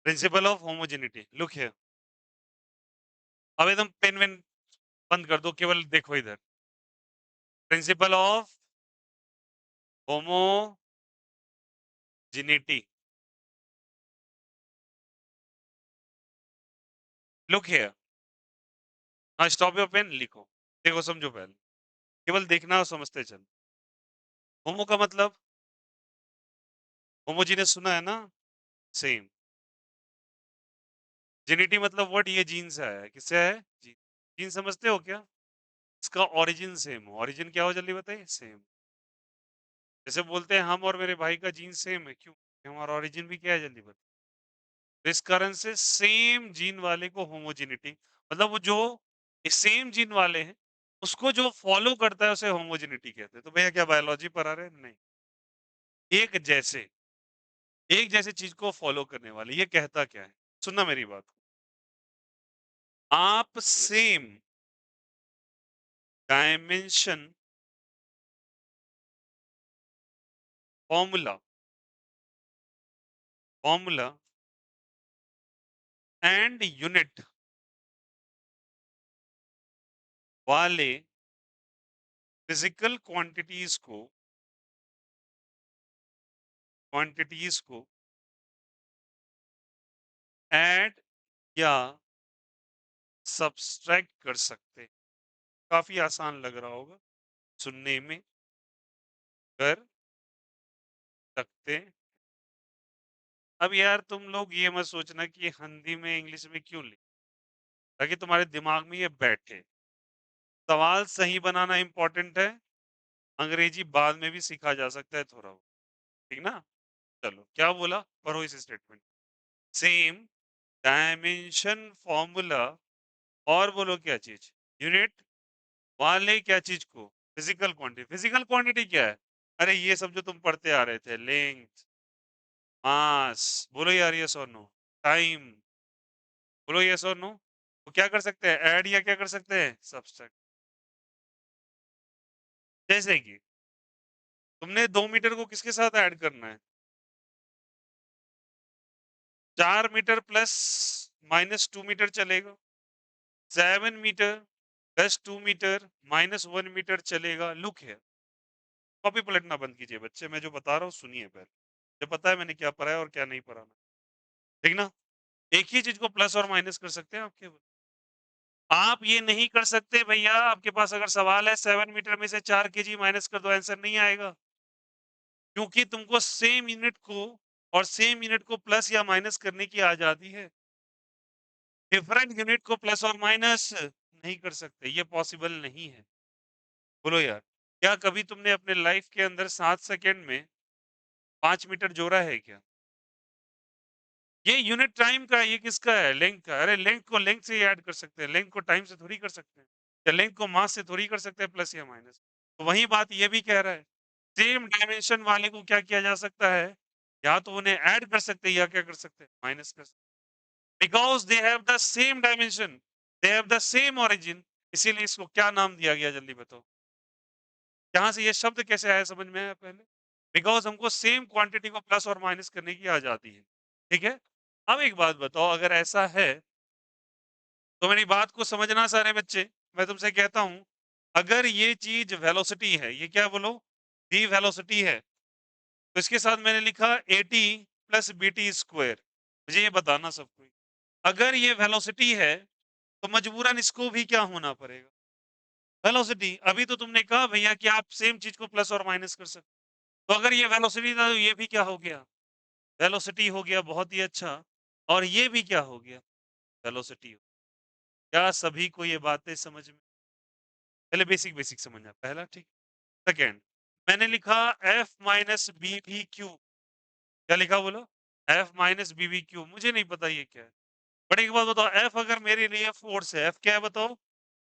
Principle of homogeneity, look here. अब एकदम pen when बंद कर दो, केवल देखो इधर। Principle of homogeneity, look here. हाँ, स्टॉप योर पेन, लिखो। देखो, समझो पहले, केवल देखना और समझते चल। होमो का मतलब होमोजीनियस, सुना है ना? सेम। जेनिटी मतलब व्हाट, ये जीन से आया है। किससे आया है? जीन। जीन समझते हो क्या? इसका ओरिजिन सेम हो। ओरिजिन क्या हो जल्दी बताइए? सेम। जैसे बोलते हैं हम और मेरे भाई का जीन सेम है, क्यों? हमारा ओरिजिन भी क्या है जल्दी बताइए? तो इस कारण से सेम जीन वाले को होमोजेनिटी, मतलब वो जो सेम जीन वाले हैं उसको जो फॉलो करता है उसे होमोजेनिटी कहते हैं। तो भैया क्या बायोलॉजी पर आ रहे हैं? नहीं। एक जैसे चीज को फॉलो करने वाले, ये कहता क्या है? सुनना मेरी बात। आप same dimension formula formula and unit वाले फिजिकल क्वांटिटीज को ऐड या सब्सट्रैक्ट कर सकते हैं। काफी आसान लग रहा होगा सुनने में, कर सकते हैं। अब यार तुम लोग ये मत सोचना कि हिंदी में इंग्लिश में क्यों लिख, ताकि तुम्हारे दिमाग में ये बैठे। सवाल सही बनाना इंपॉर्टेंट है, अंग्रेजी बाद में भी सीखा जा सकता है थोड़ा बहुत, ठीक ना? चलो, क्या बोला? पढ़ो इस स्टेटमेंट। सेम डायमेंशन फॉर्मूला, और बोलो क्या चीज? यूनिट वाले क्या चीज को? Physical quantity. फिजिकल क्वांटिटी क्या है? अरे ये सब जो तुम पढ़ते आ रहे थे, लेंथ, मास, बोलो यार यस और नो, टाइम, बोलो यस और नो। वो क्या कर सकते हैं? ऐड या क्या कर सकते हैं? सब्सट्रैक्ट। जैसे कि तुमने 2 मीटर को किसके साथ ऐड करना है? 4 मीटर प्लस -2 मीटर चलेगा। 7 मीटर प्लस 2 मीटर -1 मीटर चलेगा। लुक है, कॉपी पलटना बंद कीजिए बच्चे, मैं जो बता रहा हूँ सुनिए पहले। मुझे पता है मैंने क्या पढ़ा है और क्या नहीं पढ़ा, ठीक ना? एक ही चीज को प्लस और माइनस कर सकते हैं आप केवल। आप ये नहीं कर सकते भैया, आपके पास अगर सवाल है 7 मीटर में से 4 kg माइनस कर दो, आंसर नहीं आएगा, क्योंकि तुमको सेम यूनिट को और सेम यूनिट को प्लस या माइनस करने की आजादी है। डिफरेंट यूनिट को प्लस और माइनस नहीं कर सकते, ये पॉसिबल नहीं है। बोलो यार, क्या कभी तुमने अपने लाइफ के अंदर 7 सेकेंड में 5 मीटर जोड़ा है क्या? ये यूनिट टाइम का है, ये किसका है? लेंथ का। अरे लेंथ को लेंथ से ही ऐड कर सकते हैं, लेंथ को टाइम से थोड़ी कर सकते हैं, या लेंथ को मास से थोड़ी कर सकते हैं प्लस या माइनस। तो वही बात ये भी कह रहा है, सेम डायमेंशन वाले को क्या किया जा सकता है? या तो उन्हें ऐड कर सकते हैं या क्या कर सकते हैं? माइनस कर सकते हैं, because they have the same dimension, they have the same origin. इसीलिए इसको क्या नाम दिया गया जल्दी बताओ? यहाँ से ये शब्द कैसे आया समझ में आया पहले? बिकॉज हमको सेम क्वांटिटी को प्लस और माइनस करने की आजादी है, ठीक है? अब एक बात बताओ, अगर ऐसा है तो मेरी बात को समझना सारे बच्चे। मैं तुमसे कहता हूं, अगर ये चीज वेलोसिटी है, ये क्या बोलो? v वेलोसिटी है, तो इसके साथ मैंने लिखा at प्लस बीटी स्क्वायर। मुझे ये बताना सबको, अगर ये वेलोसिटी है तो मजबूरन इसको भी क्या होना पड़ेगा? वेलोसिटी। अभी तो तुमने कहा भैया कि आप सेम चीज को प्लस और माइनस कर सकते, तो अगर ये वेलोसिटी था तो ये भी क्या हो गया? वेलोसिटी हो गया। बहुत ही अच्छा। और ये भी क्या हो गया? वेलोसिटी। क्या सभी को ये बातें समझ में? पहले बेसिक बेसिक समझना पहला, ठीक। सेकेंड, मैंने लिखा F minus B V Q. क्या लिखा बोलो? F minus B V Q. मुझे नहीं पता ये क्या है, बट एक बात बताओ, F अगर मेरे लिए फोर्स है, F क्या है बताओ?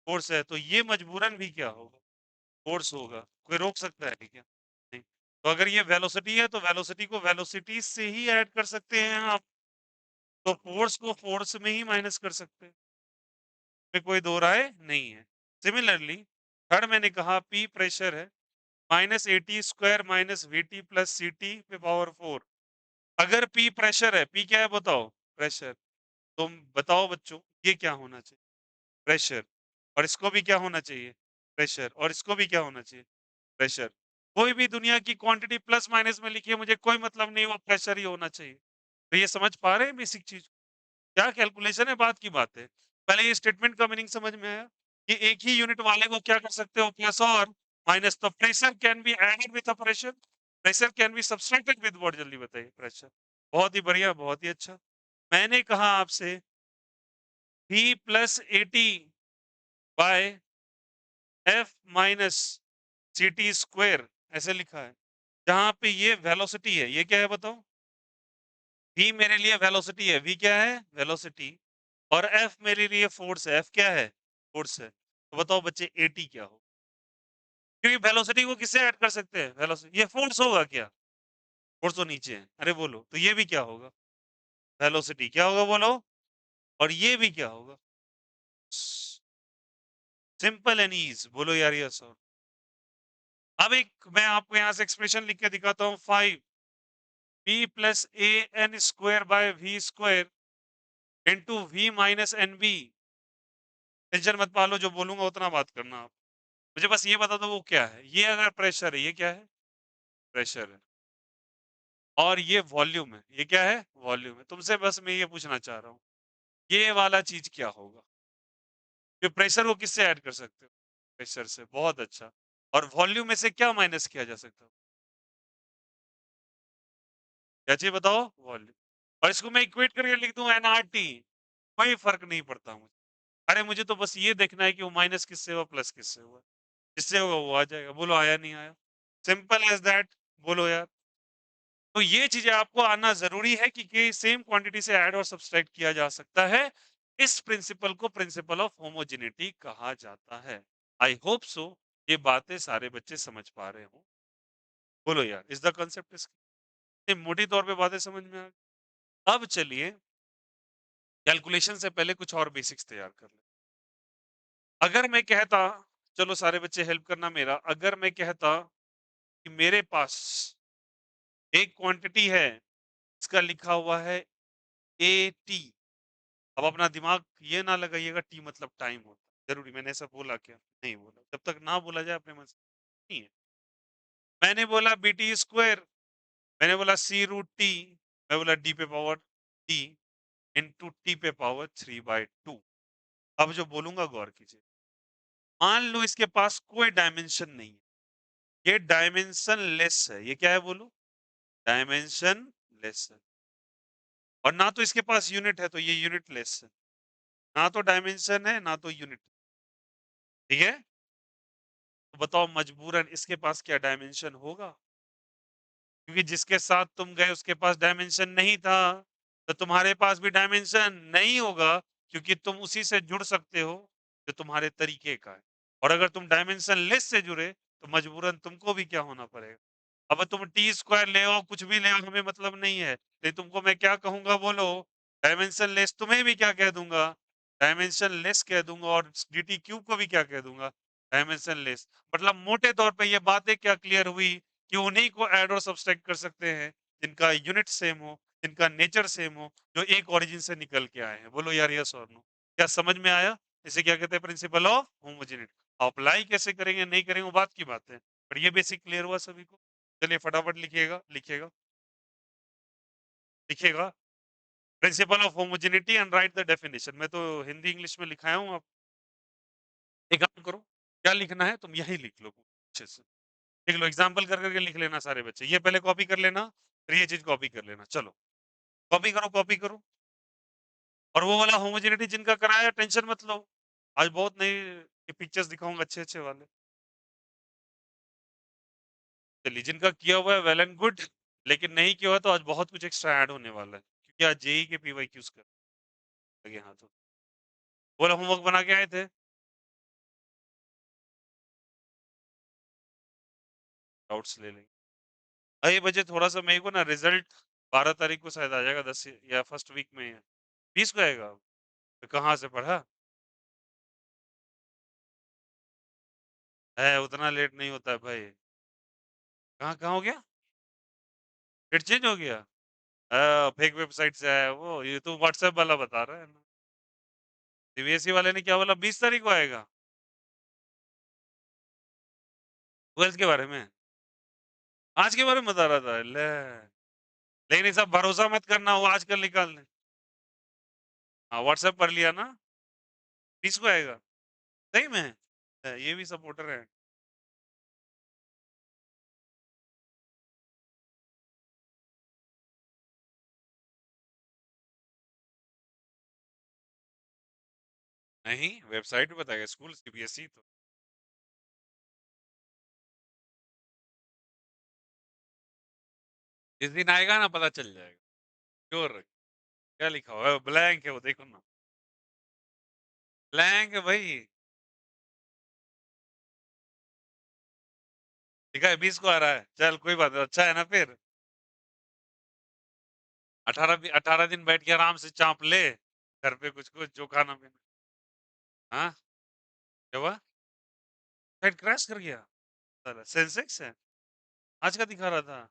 फोर्स है, तो ये मजबूरन भी क्या होगा? फोर्स होगा। कोई रोक सकता है क्या? नहीं। तो अगर ये वेलोसिटी है तो वेलोसिटी को वेलोसिटी से ही ऐड कर सकते हैं आप, तो फोर्स को फोर्स में ही माइनस कर सकते हैं, में कोई दो राय नहीं है। सिमिलरली थर्ड मैंने कहा P प्रेशर है, -80 square minus V T plus C T पे पावर 4। अगर P प्रेशर है, P क्या है बताओ? प्रेशर। तुम बताओ बच्चों, ये क्या होना चाहिए? प्रेशर। और इसको भी क्या होना चाहिए? प्रेशर। और इसको भी क्या होना चाहिए? प्रेशर। कोई भी दुनिया की क्वांटिटी प्लस माइनस में लिखी है, मुझे कोई मतलब नहीं, वो प्रेशर ही होना चाहिए। तो ये समझ पा रहे हैं बेसिक चीज? क्या कैलकुलेशन है, बात की बात है। पहले ये स्टेटमेंट का मीनिंग समझ में आया कि एक ही यूनिट वाले को क्या कर सकते हो, प्लस और माइनस। तो pressure can be added with a pressure, pressure can be subtracted with what, जल्दी बताइए? प्रेशर। बहुत ही बढ़िया, बहुत ही अच्छा। मैंने कहा आपसे v plus A T by F minus C T square, ऐसे लिखा है। जहां पे ये वेलोसिटी है, ये क्या है बताओ? v मेरे लिए वेलोसिटी है, v क्या है? वेलोसिटी। और F मेरे लिए फोर्स है, F क्या है? फोर्स है। तो बताओ बच्चे AT क्या हो? क्योंकि वेलोसिटी को किससे ऐड कर सकते हैं? वेलोसिटी, ये फोर्स होगा क्या? फोर्स तो नीचे है, अरे बोलो तो ये भी क्या होगा? वेलोसिटी। क्या होगा बोलो? और ये भी क्या होगा? सिंपल एंड ईज, बोलो यार यस और। अब एक मैं आपको यहां से एक्सप्रेशन लिख के दिखाता हूं, 5 v plus A N square by V square into V minus N B. Tension मत पालो, जो बोलूंगा उतना बात करना आप। मुझे बस ये बता दो वो क्या है। ये अगर प्रेशर है, ये क्या है? प्रेशर है। और ये वॉल्यूम है, ये क्या है? वॉल्यूम है। तुमसे बस मैं ये पूछना चाह रहा हूँ, ये वाला चीज क्या होगा? कि प्रेशर को किससे ऐड कर सकते हो? प्रेशर से। बहुत अच्छा। और वॉल्यूम में से क्या माइनस किया जा सकता है? क्या चीज बताओ? वॉल्यूम। और इसको मैं इक्वेट करके लिख दूं एनआरटी, कोई फर्क नहीं पड़ता मुझे। अरे मुझे तो बस ये देखना है कि वो माइनस किससे हुआ, प्लस किससे हुआ। जिससे होगा वो आ जाएगा। बोलो आया नहीं आया? Simple as that. बोलो यार। तो ये चीजें आपको आना जरूरी है कि सेम क्वांटिटी से ऐड और सब्सट्रैक्ट किया जा सकता है। इस प्रिंसिपल को प्रिंसिपल ऑफ होमोजेनिटी कहा जाता है। आई होप सो ये बातें सारे बच्चे समझ पा रहे हो। बोलो यार, इज द कंसेप्ट इसकी मोटी तौर पे बातें समझ में आ गई? अब चलिए कैलकुलेशन से पहले कुछ और बेसिक्स तैयार कर ले। अगर मैं कहता, चलो सारे बच्चे हेल्प करना मेरा, अगर मैं कहता कि मेरे पास एक क्वांटिटी है, इसका लिखा हुआ है ए टी। अब अपना दिमाग ये ना लगाइएगा टी मतलब टाइम होता है। जरूरी मैंने ऐसा बोला क्या? नहीं बोला। जब तक ना बोला जाए अपने मन से नहीं है। मैंने बोला बी टी स्क्वायर, मैंने बोला सी रूट टी, मैं बोला डी पे पावर टी इंटू टी पे पावर 3/2। अब जो बोलूंगा गौर कीजिए। मान लो इसके पास कोई डायमेंशन नहीं है, ये डायमेंशन लेस है। ये क्या है बोलो? डायमेंशन लेस है। और ना तो इसके पास यूनिट है, तो ये यूनिट लेस है। ना तो डायमेंशन है, ना तो यूनिट। ठीक है? तो बताओ मजबूरन इसके पास क्या डायमेंशन होगा? क्योंकि जिसके साथ तुम गए उसके पास डायमेंशन नहीं था, तो तुम्हारे पास भी डायमेंशन नहीं होगा, क्योंकि तुम उसी से जुड़ सकते हो जो तुम्हारे तरीके का है। और अगर तुम डायमेंशन लेस से जुड़े तो मजबूरन तुमको भी क्या होना पड़ेगा? अब तुम टी स्क्वायर ले आओ, कुछ भी ले आओ, हमें मतलब नहीं है। लेकिन तुमको मैं क्या कहूंगा बोलो? Dimension less. तुम्हें भी क्या कह दूंगा? डायमेंशन लेस कह दूंगा। और डी टी क्यूब को भी क्या कह दूंगा? Dimension less. मतलब मोटे तौर पे ये बातें क्या क्लियर हुई कि उन्हीं को ऐड और सब्सट्रैक्ट कर सकते हैं जिनका यूनिट सेम हो, जिनका नेचर सेम हो, जो एक ओरिजिन से निकल के आए हैं। बोलो यार यस और नो। क्या समझ में आया? इसे क्या कहते हैं? Principle of homogeneity. अप्लाई कैसे करेंगे नहीं करेंगे वो बात की बात है, पर ये बेसिक क्लियर हुआ सभी को? चलिए फटाफट लिखिएगा, लिखिएगा, लिखिएगा। Principle of homogeneity and right the definition. मैं तो हिंदी इंग्लिश में लिखाया हूँ। आप एक काम करो, क्या लिखना है तुम यही लिख लो अच्छे से। लिख लो, एग्जाम्पल कर करके लिख लेना सारे बच्चे। ये पहले कॉपी कर लेना, फिर ये चीज कॉपी कर लेना। चलो कॉपी करो, कॉपी करो। और वो वाला होमोजेनिटी जिनका कराया टेंशन मत लो, आज बहुत नए पिक्चर्स दिखाऊंगा अच्छे अच्छे वाले। चलिए जिनका किया हुआ है वेल एंड गुड, लेकिन नहीं किया हुआ तो आज बहुत कुछ एक्स्ट्रा ऐड होने वाला है, क्योंकि आज जेई के पीवाईक्यूज कर लगे हाँ। तो बोला होमवर्क बना के आए थे? डाउट्स ले लेंगे। अरे बच्चे थोड़ा सा मेरे को ना रिजल्ट 12 तारीख को शायद आ जाएगा, 10 या फर्स्ट वीक में। 20 को आएगा? तो कहाँ से पढ़ा है? उतना लेट नहीं होता है भाई। कहाँ कहाँ हो गया? डेट चेंज हो गया? फेक वेबसाइट से आया है वो, ये तो व्हाट्सएप वाला बता रहा है ना। सीबीएसई वाले ने क्या बोला, 20 तारीख को आएगा 12th के बारे में। आज के बारे में बता रहा था ले। लेकिन ये सब भरोसा मत करना, वो आजकल निकाल ले। हाँ व्हाट्सएप पढ़ लिया ना, 20 को आएगा सही में। ये भी सपोर्टर है। नहीं वेबसाइट पे बताएगा, स्कूल सीबीएसई तो। जिस दिन आएगा ना पता चल जाएगा। श्योर। क्या लिखा हुआ है, ब्लैंक है वो, देखो ना। ब्लैंक है भाई। लिखा है 20 को आ रहा है, चल कोई बात नहीं, अच्छा है ना फिर। 18 दिन बैठ के आराम से चाप ले, घर पे कुछ कुछ जो खाना पीना। हाँ क्या हुआ, साइड क्रैश कर गया। साला सेंसेक्स है, आज का दिखा रहा था।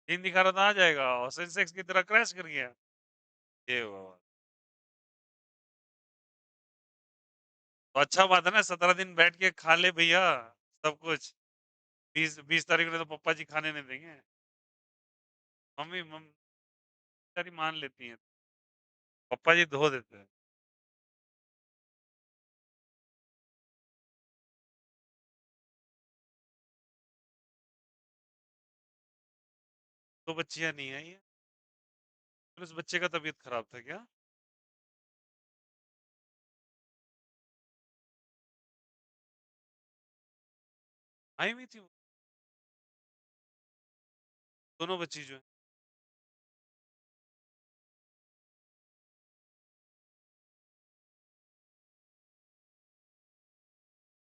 दिन दिखा रहा था आ जाएगा, और सेंसेक्स की तरह क्रैश कर गया। ये बाबा, तो अच्छा बात है ना, 17 दिन बैठ के खा ले भैया सब कुछ। 20 तारीख को तो पप्पा जी खाने नहीं देंगे। मम्मी सारी मान लेती हैं, पप्पा जी धो देते हैं। तो बच्चियां नहीं आई है, फिर उस बच्चे का तबीयत खराब था क्या। आई हुई थी वो, दोनों बच्ची जो है।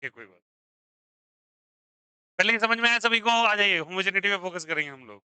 ये कोई बात, पहले ही समझ में आया सभी को, आ जाइए होमोजेनिटी पे फोकस करेंगे हम लोग।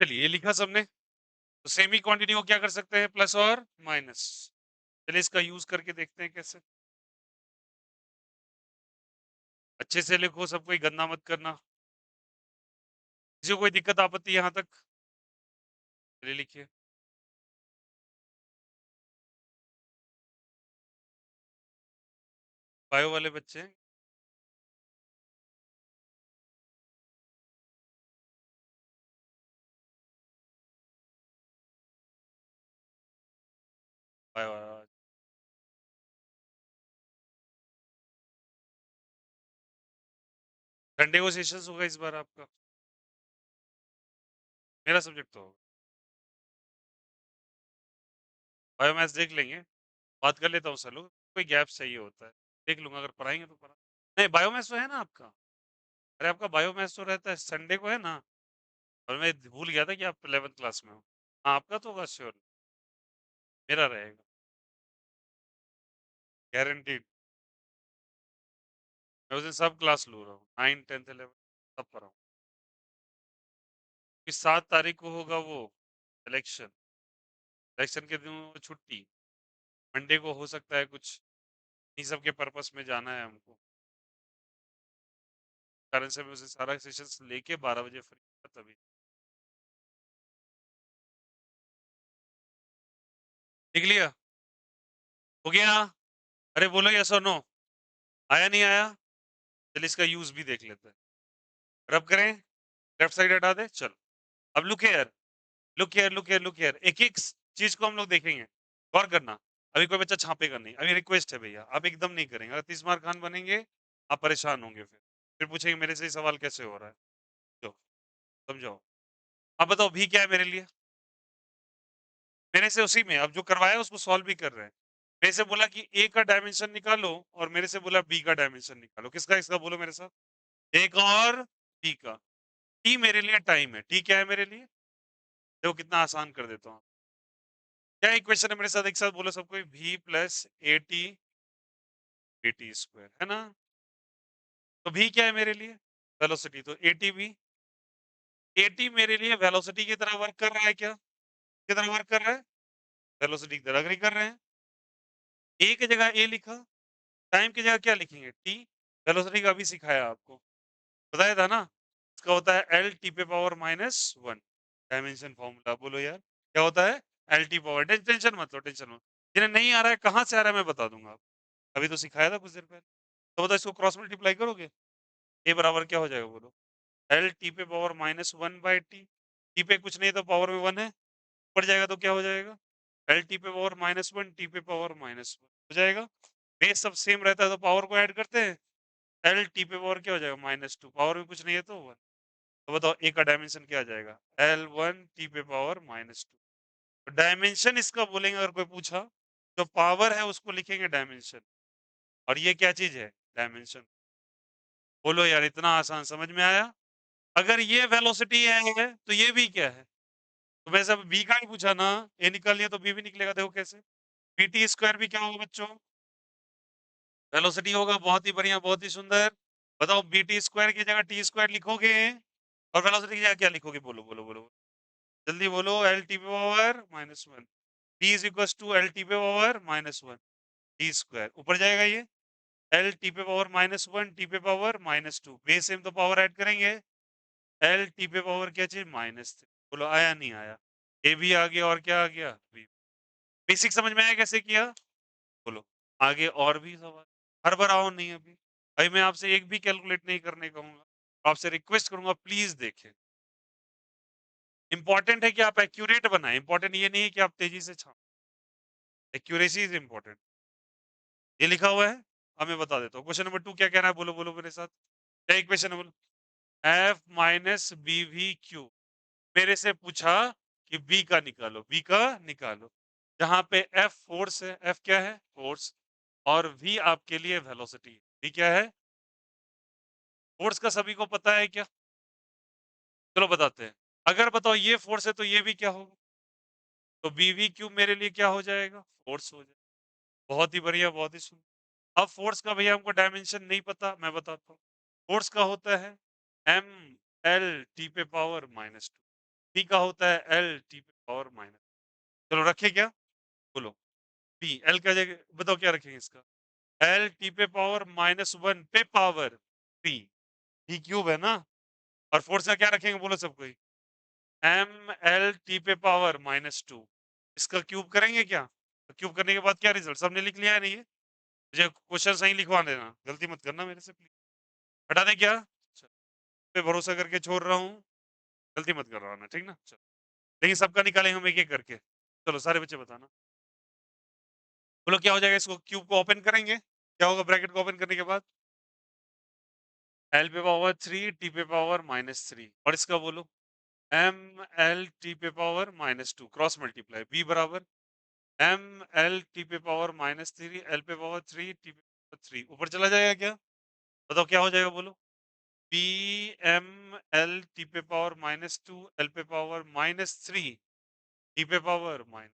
चलिए ये लिखा सबने, तो सेमी क्वांटिटी को क्या कर सकते हैं, प्लस और माइनस। चलिए इसका यूज करके देखते हैं कैसे। अच्छे से लिखो, सब कोई गंदा मत करना। किसी को कोई दिक्कत आपत्ति यहाँ तक। चलिए लिखिए। बायो वाले बच्चे, बायो, संडे को सेशंस होगा इस बार आपका। मेरा सब्जेक्ट तो होगा। बायो मैथ्स देख लेंगे, बात कर लेता हूँ सर लोग, कोई गैप चाहिए होता है, देख लूंगा अगर पढ़ाएंगे तो पढ़ा। नहीं बायो मैथ्स तो है ना आपका। अरे आपका बायो मैथ्स तो रहता है संडे को है ना। और मैं भूल गया था कि आप 11th क्लास में हो। हाँ आपका तो होगा श्योर, मेरा रहेगा गारंटीड। मैं उस दिन सब क्लास लू रहा हूँ, 9 10th 11 सब पढ़ा हूँ। कि 7 तारीख को होगा वो इलेक्शन, इलेक्शन के दिन वो छुट्टी। मंडे को हो सकता है कुछ, इन सब के पर्पस में जाना है हमको, कारण से मैं उसे सारा सेशन लेके 12 बजे फ्री तभी। लिख लिया, हो गया। अरे बोलो यस और नो, आया नहीं आया। चल इसका यूज भी देख लेते हैं, रब करें, लेफ्ट साइड हटा दे चल। अब look here, look here, look here, look here, एक एक चीज को हम लोग देखेंगे, गौर करना। अभी कोई बच्चा छापेगा नहीं, अभी रिक्वेस्ट है भैया, आप एकदम नहीं करेंगे, अगर 30 मार खान बनेंगे आप परेशान होंगे, फिर पूछेंगे मेरे से ये सवाल कैसे हो रहा है। जो समझाओ, अब बताओ भी क्या है मेरे लिए। मेरे से उसी में अब जो करवाया उसको सॉल्व भी कर रहे हैं। मेरे से बोला कि ए का डायमेंशन निकालो, और मेरे से बोला बी का डायमेंशन निकालो, किसका इसका बोलो मेरे साथ। एक और टी का। टी मेरे लिए टाइम है, टी क्या है मेरे लिए? देखो कितना आसान कर देता हूँ। क्या इक्वेशन है मेरे साथ, एक साथ बोलो सबको, v plus A T square, है ना? तो v क्या है मेरे लिए? वेलोसिटी, तो A T V. A T मेरे लिए वेलोसिटी की तरह वर्क कर रहा है क्या? कितना वर्क कर रहा है? वेलोसिटी की तरह, अग्री कर रहे हैं? ए की जगह ए लिखा, टाइम की जगह क्या लिखेंगे? टी। वेलोसिटी का भी सिखाया आपको, बताया था ना? इसका होता है एल टी पे power minus one, dimension formula. बोलो यार क्या होता है? एल टी पावर, टेंशन मत लो, टेंशन मत। जिन्हें नहीं आ रहा है, कहाँ से आ रहा है, मैं बता दूंगा आप। अभी तो सिखाया था कुछ देर पहले। तो बताओ इसको क्रॉस मल्टीप्लाई करोगे, ए बराबर क्या हो जाएगा बोलो? एल टी पे power minus one by T. T पे कुछ नहीं तो पावर में वन है, ऊपर जाएगा तो क्या हो जाएगा? एल टी पे पावर माइनस वन, टी पे पावर माइनस वन हो जाएगा। बेस सब सेम रहता है तो पावर को ऐड करते हैं, एल टी पे पावर क्या हो जाएगा? माइनस टू, पावर में कुछ नहीं है तो वन। तो बताओ ए का डायमेंशन क्या आ जाएगा? एल वन टी पे पावर माइनस टू। तो डायमेंशन इसका बोलेंगे अगर कोई पूछा, जो पावर है उसको लिखेंगे डायमेंशन, और ये क्या चीज है? डायमेंशन। बोलो यार इतना आसान, समझ में आया? अगर ये वेलोसिटी है तो ये भी क्या है? तो वैसे अब बी का ही पूछा ना, ए निकाल लिया तो बी भी निकलेगा, देखो कैसे। बी टी स्क्वायर भी क्या होगा बच्चों? वेलोसिटी होगा, बहुत ही बढ़िया, बहुत ही सुंदर। बताओ बी टी स्क्वायर की जगह टी स्क्वायर लिखोगे और वेलोसिटी की जगह क्या लिखोगे? बोलो बोलो बोलो, जल्दी बोलो। L T power minus one, T is equal to L T power minus one T square, ऊपर जाएगा ये L T power minus one T power minus two, base same तो पावर ऐड करेंगे, एल टी पावर क्या चाहिए? Minus three. बोलो आया नहीं आया? ए भी आ गया और क्या आ गया? बी। बेसिक समझ में आया कैसे किया? बोलो। आगे और भी सवाल, हर बार आओ नहीं अभी। भाई मैं आपसे एक भी कैलकुलेट नहीं करने कहूंगा, आपसे रिक्वेस्ट करूंगा प्लीज देखें। इंपॉर्टेंट है कि आप एक्यूरेट बनाएं, इंपॉर्टेंट ये नहीं है कि आप तेजी से छाप। Accuracy is important. ये लिखा हुआ है, अब मैं बता देता हूँ। क्वेश्चन नंबर टू क्या कह रहा है, बोलो बोलो मेरे साथ। क्या इक्वेशन है बोलो? F minus B V Q. मेरे से पूछा कि बी का निकालो, बी का निकालो। जहां पे एफ फोर्स है, एफ क्या है? फोर्स। और वी आपके लिए वेलोसिटी। वी क्या है? फोर्स का सभी को पता है क्या? चलो बताते हैं। अगर बताओ ये फोर्स है तो ये भी क्या होगा? तो बी वी क्यूब मेरे लिए क्या हो जाएगा? फोर्स हो जाएगा। बहुत ही बढ़िया, बहुत ही सुंदर। अब फोर्स का भैया हमको डायमेंशन नहीं पता, मैं बताता हूँ। फोर्स का होता है एम एल टी पे पावर माइनस टू, पी का होता है एल टी पे पावर माइनस। चलो रखे क्या? बोलो। पी एल का जगह बताओ क्या रखेंगे इसका? एल टी पे पावर माइनस वन पे पावर पी, पी क्यूब है ना। और फोर्स का क्या रखेंगे बोलो सबको? एम एल टी पे पावर माइनस टू, इसका क्यूब करेंगे क्या? तो क्यूब करने के बाद क्या रिजल्ट, सबने लिख लिया है नहीं? मुझे क्वेश्चन सही लिखवा देना, गलती मत करना मेरे से प्लीज। हटा दें क्या? चल, पे भरोसा करके छोड़ रहा हूँ, गलती मत करवाना, ठीक ना? चलो, लेकिन सबका निकालेंगे हम एक एक करके। चलो सारे बच्चे बताना, बोलो क्या हो जाएगा? इसको क्यूब को ओपन करेंगे, क्या होगा ब्रैकेट को ओपन करने के बाद? एल पे पावर थ्री टी पे पावर माइनस थ्री, और इसका बोलो एम एल टी पे power minus two, cross multiply B बराबर एम एल टी पे पावर माइनस थ्री एल पे पावर थ्री टी पे पावर थ्री, ऊपर चला जाएगा क्या? बताओ क्या हो जाएगा बोलो? पी एम एल टी पे पावर माइनस टू एल पे पावर माइनस थ्री टी पे पावर माइनस।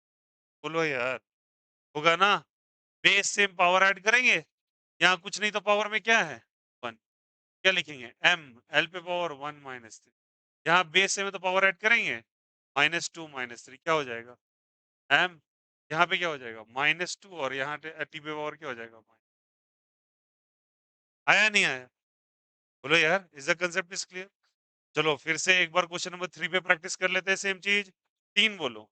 बोलो यार, होगा ना? बेस सेम पावर ऐड करेंगे, यहाँ कुछ नहीं तो पावर में क्या है? वन। क्या लिखेंगे? एम एल पे पावर वन माइनस थ्री, यहाँ बेस सेम है तो पावर ऐड करेंगे, माइनस टू माइनस थ्री, क्या हो जाएगा? एम, यहाँ पे क्या हो जाएगा? माइनस टू, और यहाँ टी पे पावर क्या हो जाएगा? आया नहीं आया? बोलो यार, is the concept is clear? चलो फिर से एक बार क्वेश्चन नंबर थ्री पे प्रैक्टिस कर लेते हैं, सेम चीज। तीन बोलो।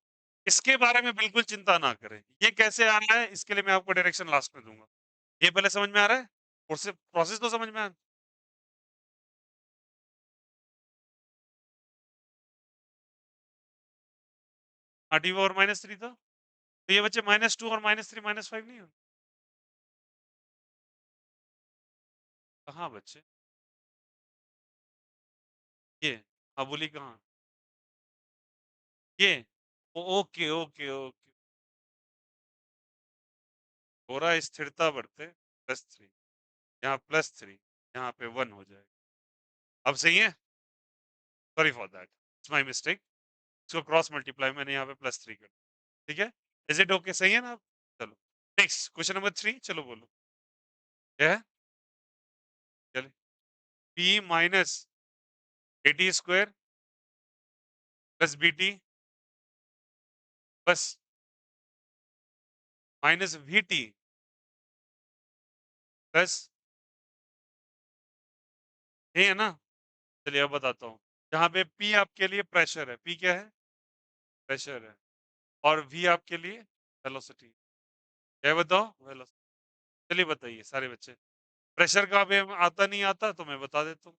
इसके बारे में बिल्कुल चिंता ना करें, ये कैसे आ रहा है इसके लिए मैं आपको डायरेक्शन लास्ट में दूंगा। ये पहले समझ में आ रहा है? प्रोसेस तो समझ में आ। टी और माइनस थ्री था, तो ये बच्चे माइनस टू और माइनस थ्री माइनस फाइव नहीं हो? कहाँ बच्चे? ये, हाँ बोली कहाँ? ये, ओके ओके ओके। थोड़ा स्थिरता बरते, प्लस थ्री, यहाँ प्लस थ्री, यहाँ पे वन हो जाएगा। अब सही है? Sorry for that, it's my mistake. इसको क्रॉस मल्टीप्लाई मैंने यहाँ पे +3 कर, ठीक है? इज़ इट ओके, सही है ना? चलो, नेक्स्ट क्वेश्चन नंबर 3, चलो बोलो। क्या है? चलिए, P minus AT square plus BT बस माइनस VT प्लस, ये है ना? चलिए अब बताता हूँ। जहाँ पे P आपके लिए प्रेशर है, P क्या है? प्रेशर है, और V आपके लिए वेलोसिटी। क्या बताओ? वेलोसिटी। चलिए बताइए सारे बच्चे। प्रेशर का भी आता नहीं आता तो मैं बता देता हूँ।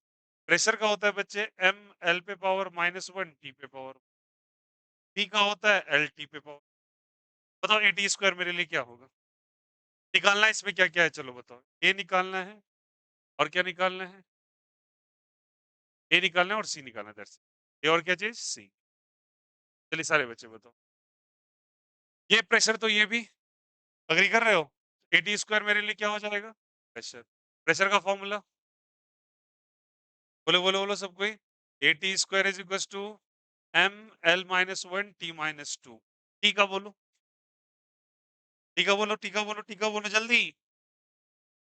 प्रेशर का होता है बच्चे ml पे पावर -1 t पे पावर, p का होता है lt पे पावर। बताओ AT स्क्वायर मेरे लिए क्या होगा? निकालना है इसमें क्या क्या है, चलो बताओ। a निकालना है, और क्या निकालना है? a निकालना है और c निकालना है, दैट्स इट। a और क्या चीज? c। चलिए सारे बच्चे बताओ। ये प्रेशर तो ये भी अग्री कर रहे हो? AT स्क्वायर मेरे लिए क्या हो जाएगा? प्रेशर। प्रेशर का फॉर्मूला बोलो बोलो बोलो सब कोई। AT square is equal to ml-1 t-2। T का बोलो, टी का बोलो, टी का बोलो, टी का बोलो जल्दी।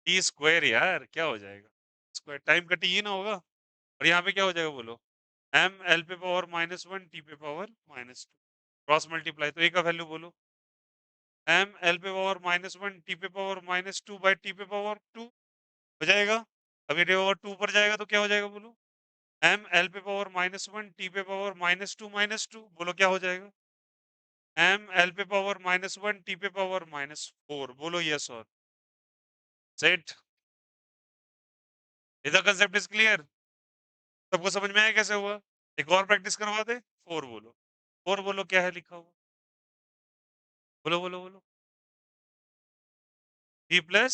टी स्क्वायर यार, क्या हो जाएगा? स्क्वायर टाइम का टी ही ना होगा, और यहाँ पे क्या हो जाएगा बोलो? ml पे पावर -1 t पे पावर -2, क्रॉस मल्टीप्लाई, तो ए का वैल्यू बोलो। ml पे पावर -1 t पे पावर -2 बाई t पे पावर 2 हो जाएगा। अभी टी पावर 2 ऊपर जाएगा तो क्या हो जाएगा बोलो? ml पे पावर -1 t पे पावर -2 बोलो क्या हो जाएगा? ml पे पावर -1 t पे पावर -4 बोलो यस और set. Is the concept is clear? सबको समझ में आया कैसे हुआ? एक और प्रैक्टिस करवा दे। 4 बोलो, 4 बोलो क्या है लिखा हुआ? बोलो बोलो बोलो। v प्लस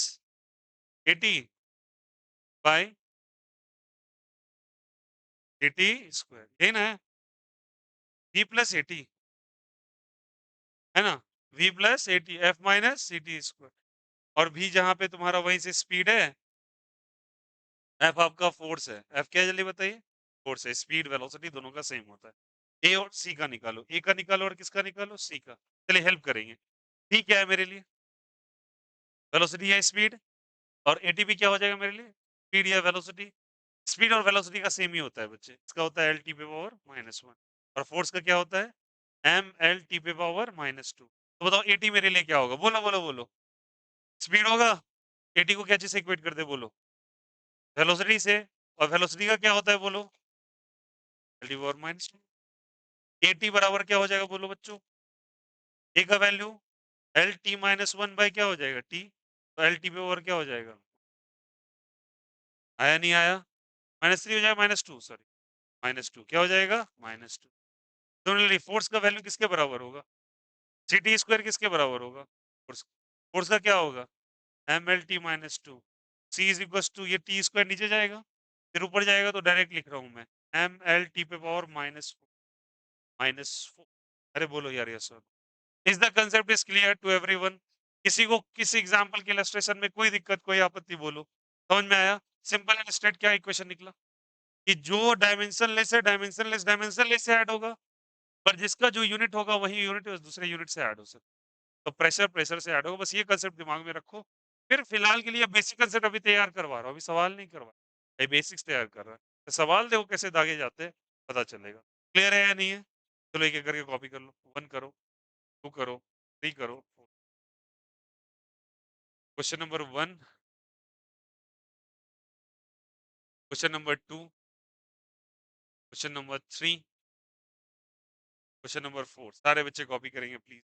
80 बाई 80 स्क्वायर, यही ना है? v प्लस 80 है ना? v plus 80 f minus C T square, और v जहां पे तुम्हारा वहीं से स्पीड है, f आपका फोर्स है। f क्या है जल्दी बताइए? फोर्स है। स्पीड वेलोसिटी दोनों का सेम होता है। a और c का निकालो, a का निकालो और किसका निकालो? c का। चलिए हेल्प करेंगे। v क्या है मेरे लिए? वेलोसिटी या स्पीड, और एटीपी क्या हो जाएगा मेरे लिए? स्पीड या वेलोसिटी। स्पीड और वेलोसिटी का सेम ही होता है बच्चे, इसका होता है एल टी पे पावर -1, और फोर्स का क्या होता है? एम एल टी पे पावर -2। तो बताओ एटी मेरे लिए क्या होगा? बोलो बोलो बोलो। स्पीड होगा। एटी को क्या चीज से इक्वेट करते बोलो? वेलोसिटी से। और वेलोसिटी का क्या होता है बोलो? L T power -2। एटी बराबर क्या हो जाएगा बोलो बच्चों? ए का वैल्यू एल टी -1 बाई क्या हो जाएगा? टी। तो एल टी पे पावर क्या हो जाएगा? आया नहीं आया? -3 हो जाएगा, -2 सॉरी, -2 क्या हो जाएगा? -2। सिमिलरली फोर्स का वैल्यू किसके बराबर होगा? सी टी स्क्वायर किसके बराबर होगा? फोर्स। फोर्स का क्या होगा? M L T -2। C is equal to, ये टी स्क्वायर नीचे जाएगा, फिर ऊपर जाएगा, तो डायरेक्ट लिख रहा हूं मैं एम एल टी पे पावर -4। अरे बोलो यार yes sir. Is the concept is clear to everyone? किसी को किसी एग्जांपल के इलस्ट्रेशन में कोई दिक्कत, कोई आपत्ति बोलो। समझ में आया? सिंपल एंड स्ट्रेट क्या इक्वेशन निकला कि जो डायमेंशन लेस है, डायमेंशन लेस से ऐड होगा, पर जिसका जो यूनिट होगा वही यूनिट दूसरे यूनिट से ऐड हो सकता है। तो प्रेशर प्रेशर से ऐड होगा, बस ये कंसेप्ट दिमाग में रखो। फिर फिलहाल के लिए बेसिक कंसेप्ट अभी तैयार करवा रहा हूँ, अभी सवाल नहीं करवा, ये बेसिक्स तैयार कर रहा है। तो सवाल देखो कैसे दागे जाते हैं, पता चलेगा। क्लियर है या नहीं है? चलो एक एक करके कॉपी कर लो। 1 करो, 2 करो, 3 करो। Question number 1, question number 2, question number 3, question number 4। सारे बच्चे कॉपी करेंगे प्लीज।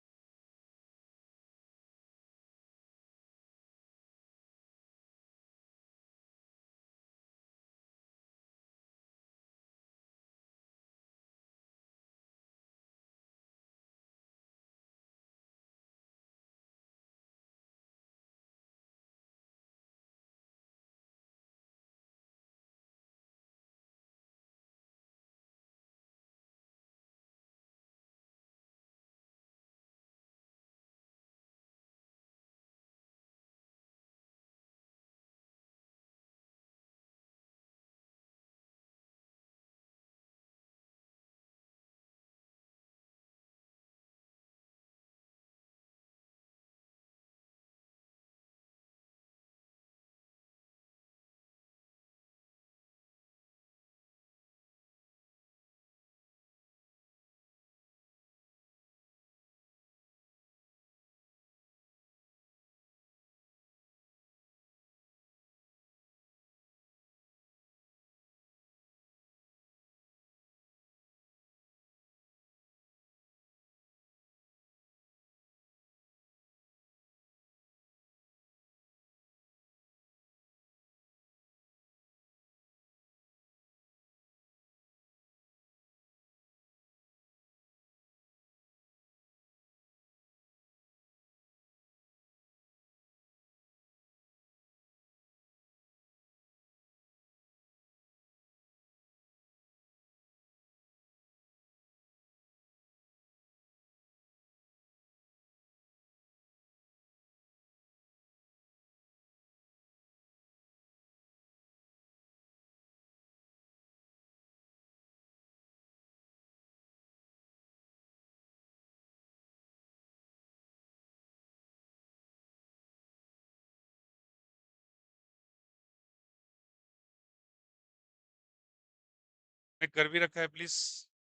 मैंने कर भी रखा है, प्लीज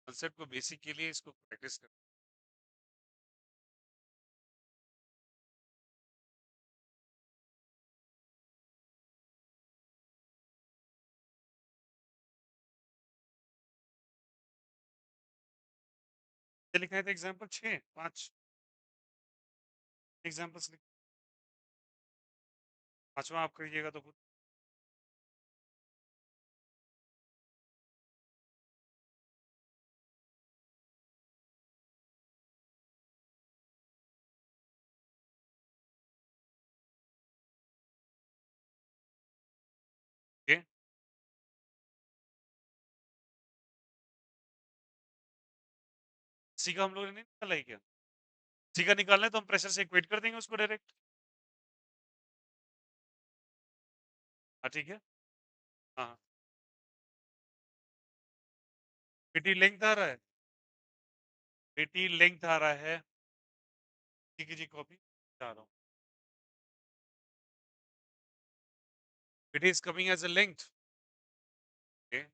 कंसेप्ट को बेसिक के लिए इसको प्रैक्टिस कर। ये लिखा है था एग्जाम्पल 6 5 एग्जाम्पल्स लिख, पांचवा आप करिएगा तो खुद। ओके, सी का हम लोगों ने नहीं निकाला है क्या? सी का निकालना है तो हम प्रेशर से इक्वेट कर देंगे उसको डायरेक्ट। हाँ ठीक है। हाँ, पीटी लेंथ आ रहा है, पीटी लेंथ आ रहा है, ठीक है जी, कॉपी आ रहा हूँ। P T is coming as a length. Okay,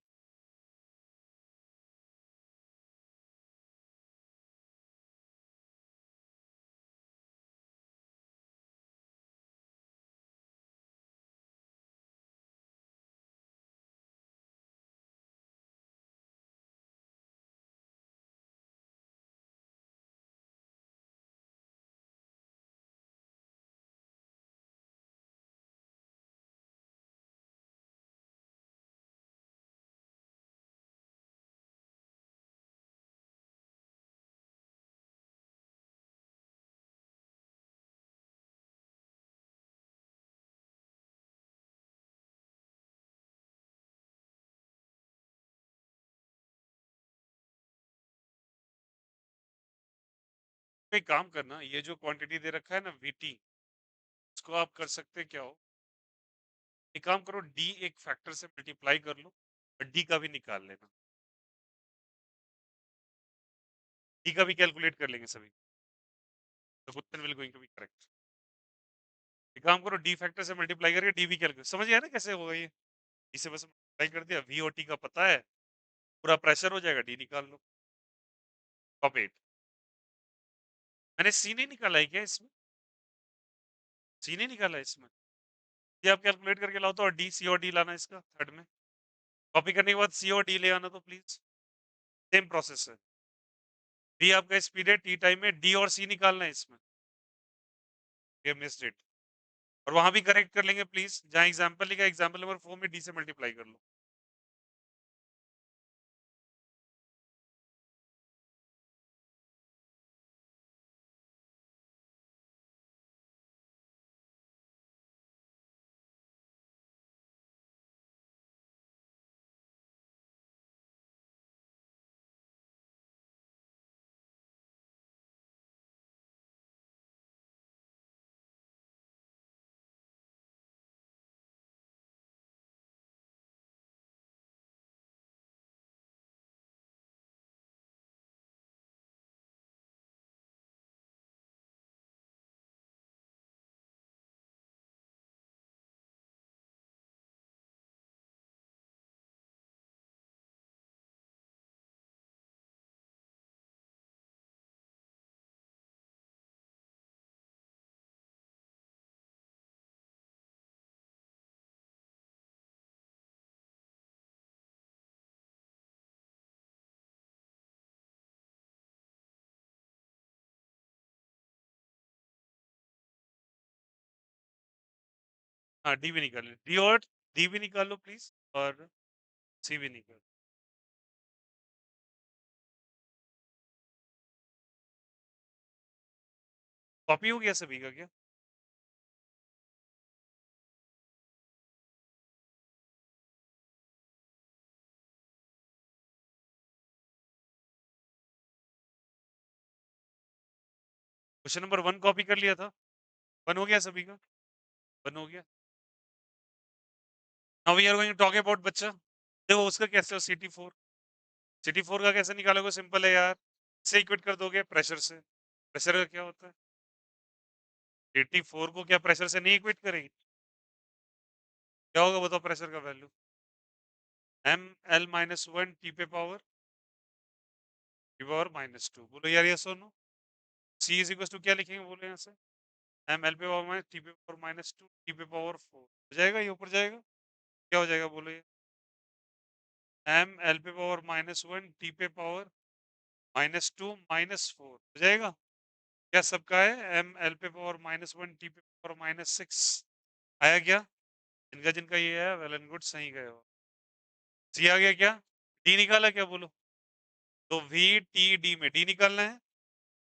एक काम करना, ये जो क्वांटिटी दे रखा है ना वीटी, इसको आप कर सकते क्या हो, एक काम करो, डी एक फैक्टर से मल्टीप्लाई कर लो और डी का भी निकाल लेना, डी का भी कैलकुलेट कर लेंगे सभी, तो question will going to be correct. एक काम करो, डी फैक्टर से मल्टीप्लाई करके डी भी कैलकुलेट, समझ गया ना कैसे होगा ये, इसे बस मल्टीप्लाई कर दिया, वी और टी का पता है, पूरा प्रेशर हो जाएगा, डी निकाल लो। टॉप 8, मैंने सी नहीं निकाला है क्या इसमें? सी नहीं निकाला है इसमें, ये आप कैलकुलेट करके लाओ तो, और डी, सी और डी लाना इसका थर्ड में, कॉपी करने के बाद सी और डी ले आना तो प्लीज, सेम प्रोसेस है। डी आपका स्पीड है, टी टाइम में डी और सी निकालना है इसमें, ये मिस्ड इट। और वहां भी करेक्ट कर लेंगे प्लीज, जहां एग्जांपल लिखा है एग्जांपल नंबर 4 में डी से मल्टीप्लाई कर लो। हाँ, डी भी निकाल लो, डी और डी भी निकाल लो प्लीज, और सी भी निकाल। कॉपी हो गया सभी का क्या? क्वेश्चन नंबर 1 कॉपी कर लिया था, 1 हो गया सभी का, 1 हो गया। Now we are going to talk about बच्चा, देखो उसका कैसे हो, सीटी 4, सीटी 4 का कैसे निकालोगे, सिंपल है यार, से इक्वेट कर दोगे प्रेशर से, प्रेशर का क्या होता है, सीटी 4 को क्या प्रेशर से नहीं इक्वेट करेंगे, क्या होगा बताओ प्रेशर का value? M L minus one T पे पावर माइनस टू। बोलो यार ये सुनो, सी इज इक्वल टू क्या लिखेंगे बोलो यहाँ से, एम एल पे पावर माइनस टी पे पावर माइनस टू टी पे पावर फोर हो जाएगा, ये ऊपर जाएगा, क्या हो जाएगा बोलो ये, एम एल पे पावर माइनस वन टी पे power minus to minus four हो जाएगा। क्या सबका है, एम एल पे पावर माइनस वन टी पे पावर माइनस सिक्स आया क्या, जिनका जिनका ये है वेल एंड गुड, सही गए हो। सी आ गया क्या, डी निकाला क्या बोलो, तो वी टी डी में डी निकालना है,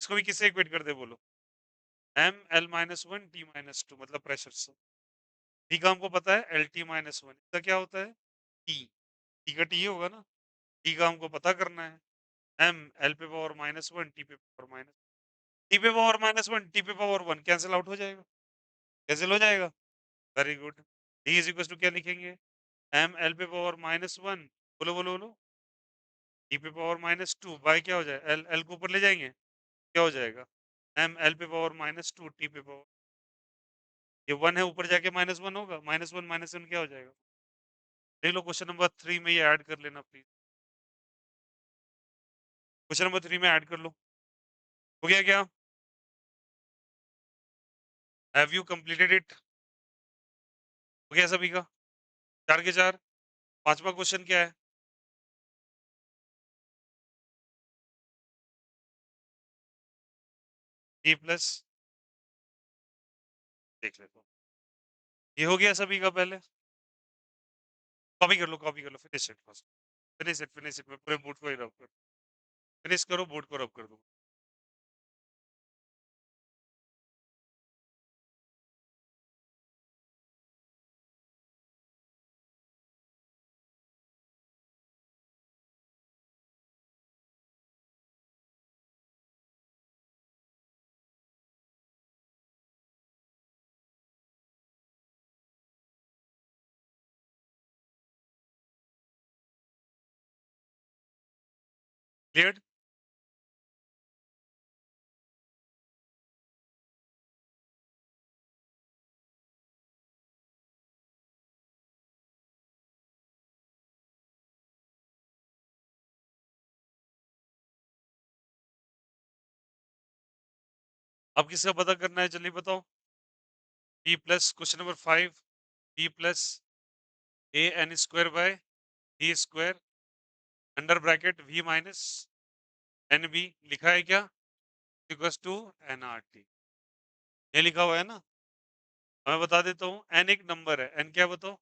इसको भी किससे इक्वेट कर दे बोलो, M L minus one T minus two मतलब प्रेशर से। डी का हमको पता है एल टी माइनस वन, इसका क्या होता है टी, टी का टी होगा ना, टी का हमको पता करना है, एम एल पे पावर माइनस वन टी पे पावर माइनस, टी पे पावर माइनस वन टी पे पावर वन कैंसिल आउट हो जाएगा, कैंसिल हो जाएगा, very good. D is equal to क्या लिखेंगे, एम एल पे पावर माइनस वन, बोलो बोलो बोलो, टी पे पावर माइनस टू बाई क्या हो जाएगा, एल एल को ऊपर ले जाएंगे, क्या हो जाएगा, एम एल पे पावर माइनस टू टी पे पावर, ये वन है ऊपर जाके माइनस वन होगा, माइनस वन क्या हो जाएगा, देख लो क्वेश्चन नंबर थ्री में ये ऐड कर लेना प्लीज, क्वेश्चन नंबर थ्री में ऐड कर लो, हो गया क्या, हैव यू कंप्लीटेड इट, हो गया सभी का, चार के चार। पांचवा क्वेश्चन क्या है, ए प्लस, देख लेते हो, ये हो गया सभी का, पहले कॉपी कर लो कॉपी कर लो, finish it first, finish it, मैं पूरे बोर्ड को ही रब कर, फिनिश करो बोर्ड को रब कर दो, क्लियर। अब किसका पता करना है जल्दी बताओ, B plus question number five, B plus A N square by D square under bracket V minus N B, लिखा है क्या, equal to N R T, ये लिखा हुआ है ना, मैं बता देता हूँ, एन एक नंबर है, एन क्या बताओ,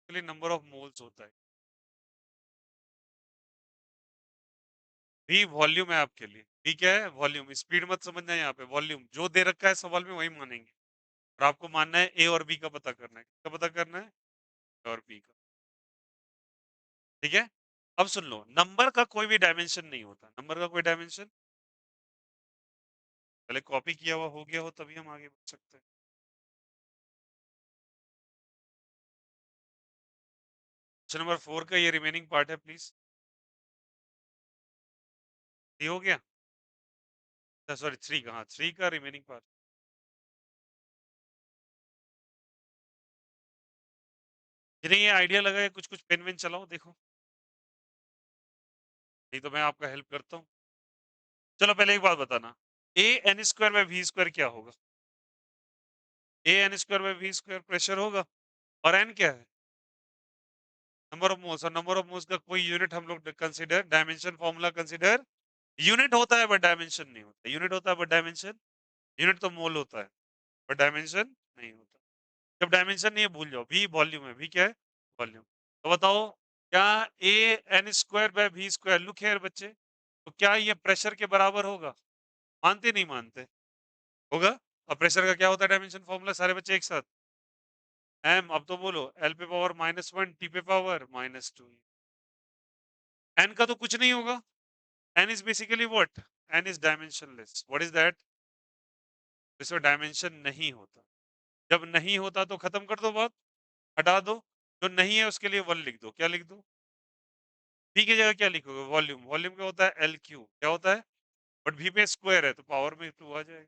नंबर ऑफ मोल्स होता है, वी वॉल्यूम है आपके लिए, वी क्या है वॉल्यूम, स्पीड मत समझना यहाँ पे, वॉल्यूम जो दे रखा है सवाल में वही मानेंगे, और आपको मानना है ए और बी का पता करना है, किसका पता करना है, A और बी का, ठीक है। अब सुन लो, नंबर का कोई भी डायमेंशन नहीं होता, नंबर का कोई डायमेंशन, पहले कॉपी किया हुआ हो गया हो तभी हम आगे बढ़ सकते हैं। क्वेश्चन नंबर फोर का ये रिमेनिंग पार्ट है प्लीज, ये हो गया, सॉरी थ्री का, हाँ थ्री का रिमेनिंग पार्ट, जिन्हें ये आइडिया लगा है कुछ कुछ पेन वेन चलाओ देखो, नहीं तो मैं आपका हेल्प करता हूँ। चलो पहले एक बात बताना, A N square by V square क्या होगा, A N square by V square pressure होगा, और एन क्या है, नंबर ऑफ मोल्स, और नंबर ऑफ मोल्स का कोई यूनिट हम लोग consider, dimension formula consider, unit होता है बट डायमेंशन नहीं होता, यूनिट होता है बट डायमेंशन, यूनिट तो मोल होता है बट डायमेंशन नहीं होता, जब डायमेंशन नहीं है भूल जाओ, वी वॉल्यूम है, वी क्या है वॉल्यूम, तो बताओ क्या A N square by V square, look here बच्चे, तो क्या ये प्रेशर के बराबर होगा, मानते नहीं मानते, होगा, और प्रेशर का क्या होता है डायमेंशन फॉर्मूला, सारे बच्चे एक साथ, एम, अब तो बोलो एल पे पावर माइनस वन टी पे पावर माइनस टू, एन का तो कुछ नहीं होगा, N is basically what, N is dimensionless, what is that, इसमें डायमेंशन नहीं होता, जब नहीं होता तो खत्म कर दो बात, हटा दो, जो नहीं है उसके लिए वन लिख दो, क्या लिख दो, पी की जगह क्या लिखोगे, वॉल्यूम, वॉल्यूम क्या होता है एल क्यू, क्या होता है, बट वी पे स्क्वायर है तो पावर में टू आ जाएगा,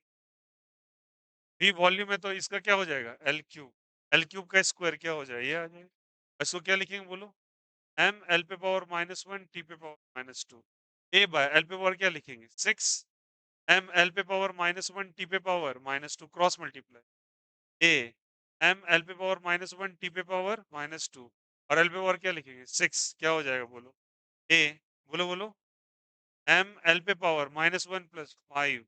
वी वॉल्यूम है तो इसका क्या हो जाएगा एल क्यूब, एल क्यूब का स्क्वायर क्या हो जाएगा, ये आ जाएगा, इसको क्या लिखेंगे बोलो, एम एल पे पावर -1 टी पे पावर -2 ए बाय एल पे पावर क्या लिखेंगे 6 एम एल पे पावर -1 टी पे power -2 cross multiply A M L पे पावर -1 टी पे पावर -2 और एल पे पावर क्या लिखेंगे 6 क्या हो जाएगा बोलो ए बोलो बोलो एम एल पे पावर -1 + 5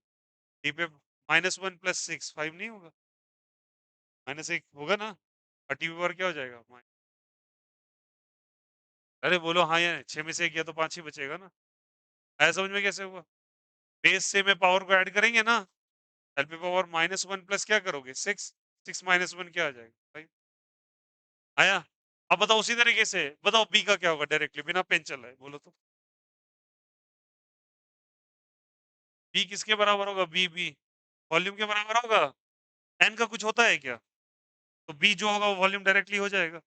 टी पे -1 + 6 5 नहीं होगा -1 होगा ना और टी पे पावर क्या हो जाएगा अरे बोलो हाँ या नहीं 6 में से 1 गया तो 5 ही बचेगा ना ऐसा समझ में कैसे हुआ बेस से में पावर को ऐड करेंगे ना एल पे पावर -1 प्लस क्या करोगे 6 6 -1 क्या आ जाएगा भाई आया अब बताओ उसी तरीके से बताओ बी का क्या होगा डायरेक्टली बिना पेन चलाए बोलो तो बी किसके बराबर होगा बी बी वॉल्यूम के बराबर होगा एन का कुछ होता है क्या तो बी जो होगा वो वॉल्यूम डायरेक्टली हो जाएगा